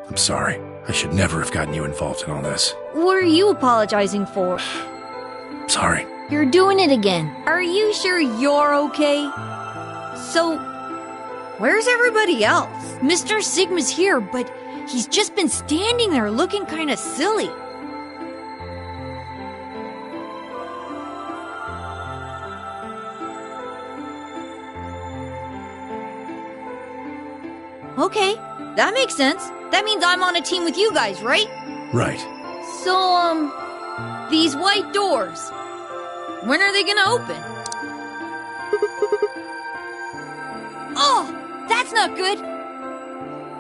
I'm sorry. I should never have gotten you involved in all this. What are you apologizing for? Sorry. You're doing it again. Are you sure you're okay? So, where's everybody else? Mr. Sigma's here, but he's just been standing there looking kinda silly. Okay, that makes sense. That means I'm on a team with you guys, right? Right. So, these white doors, when are they gonna open? Oh, that's not good.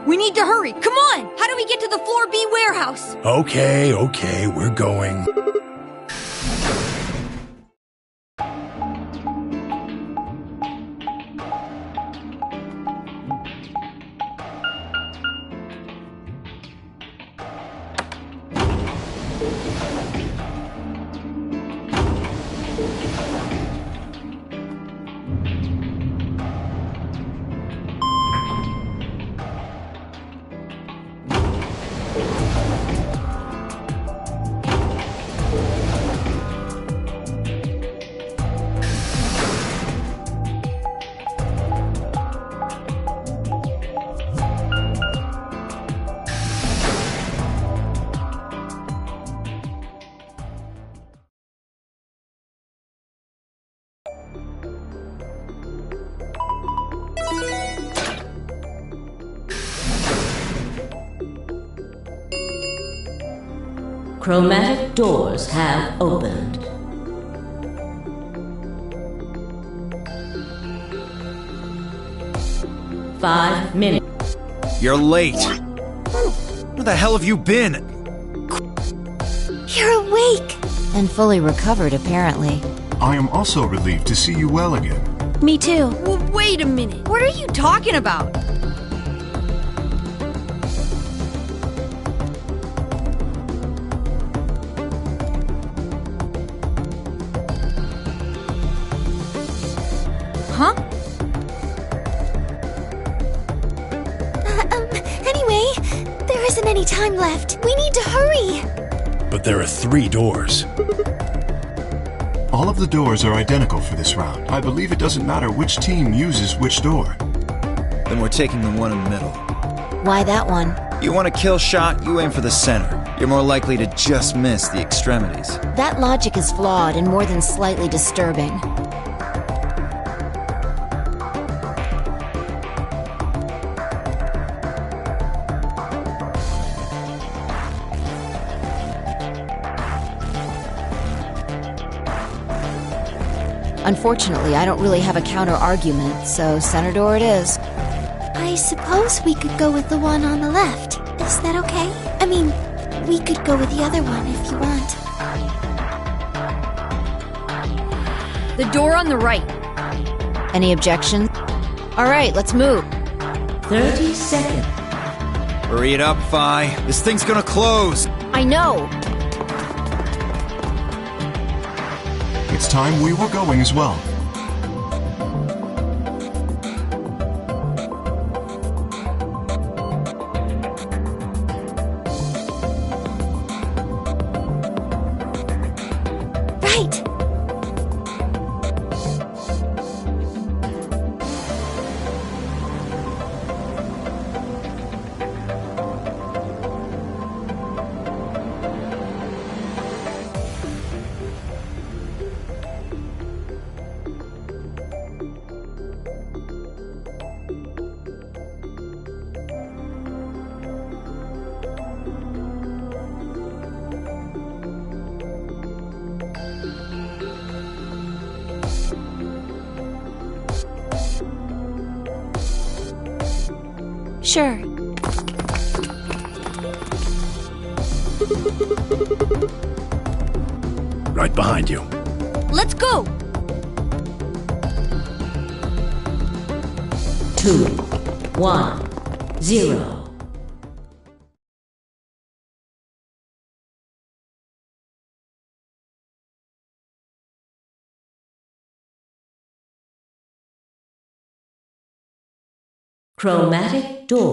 We need to hurry. Come on. How do we get to the Floor B warehouse? Okay, we're going. Chromatic doors have opened. Five minutes. You're late. Where the hell have you been? You're awake! And fully recovered, apparently. I am also relieved to see you well again. Me too. Well, wait a minute. What are you talking about? Huh? Anyway, there isn't any time left. We need to hurry. But there are 3 doors. All of the doors are identical for this round. I believe it doesn't matter which team uses which door. Then we're taking the one in the middle. Why that one? You want a kill shot, you aim for the center. You're more likely to just miss the extremities. That logic is flawed and more than slightly disturbing. Unfortunately, I don't really have a counter-argument, so center door it is. I suppose we could go with the one on the left. Is that okay? I mean, we could go with the other one if you want. The door on the right. Any objections? Alright, let's move. 30 seconds. Hurry it up, Vi. This thing's gonna close. I know! It's time we were going as well. Right. Sure. Right behind you. Let's go! 2, 1, 0. Chromatic door.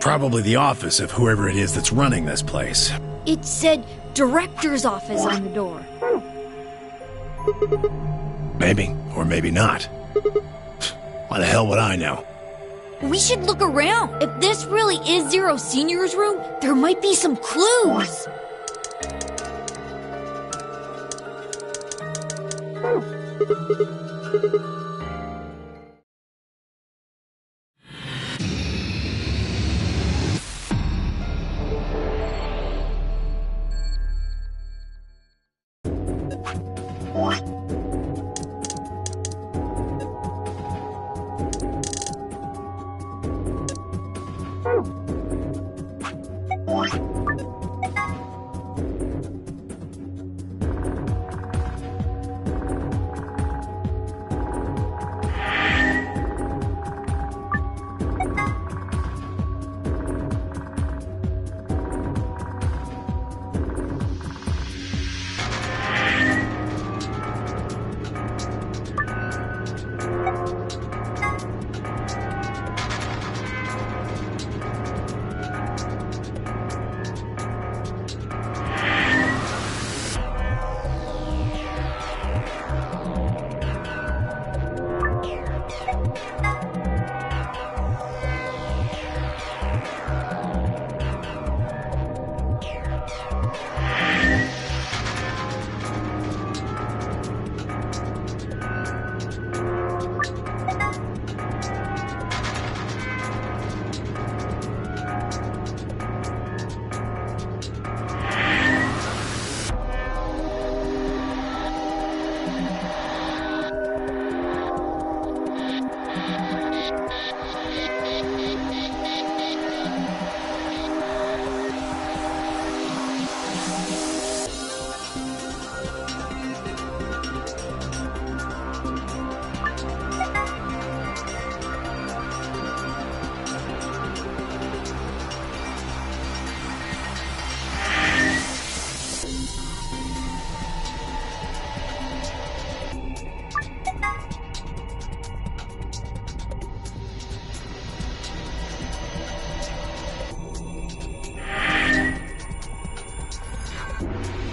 Probably the office of whoever it is that's running this place. It said director's office on the door. Maybe, or maybe not. Why the hell would I know? We should look around. If this really is Zero Senior's room, there might be some clues.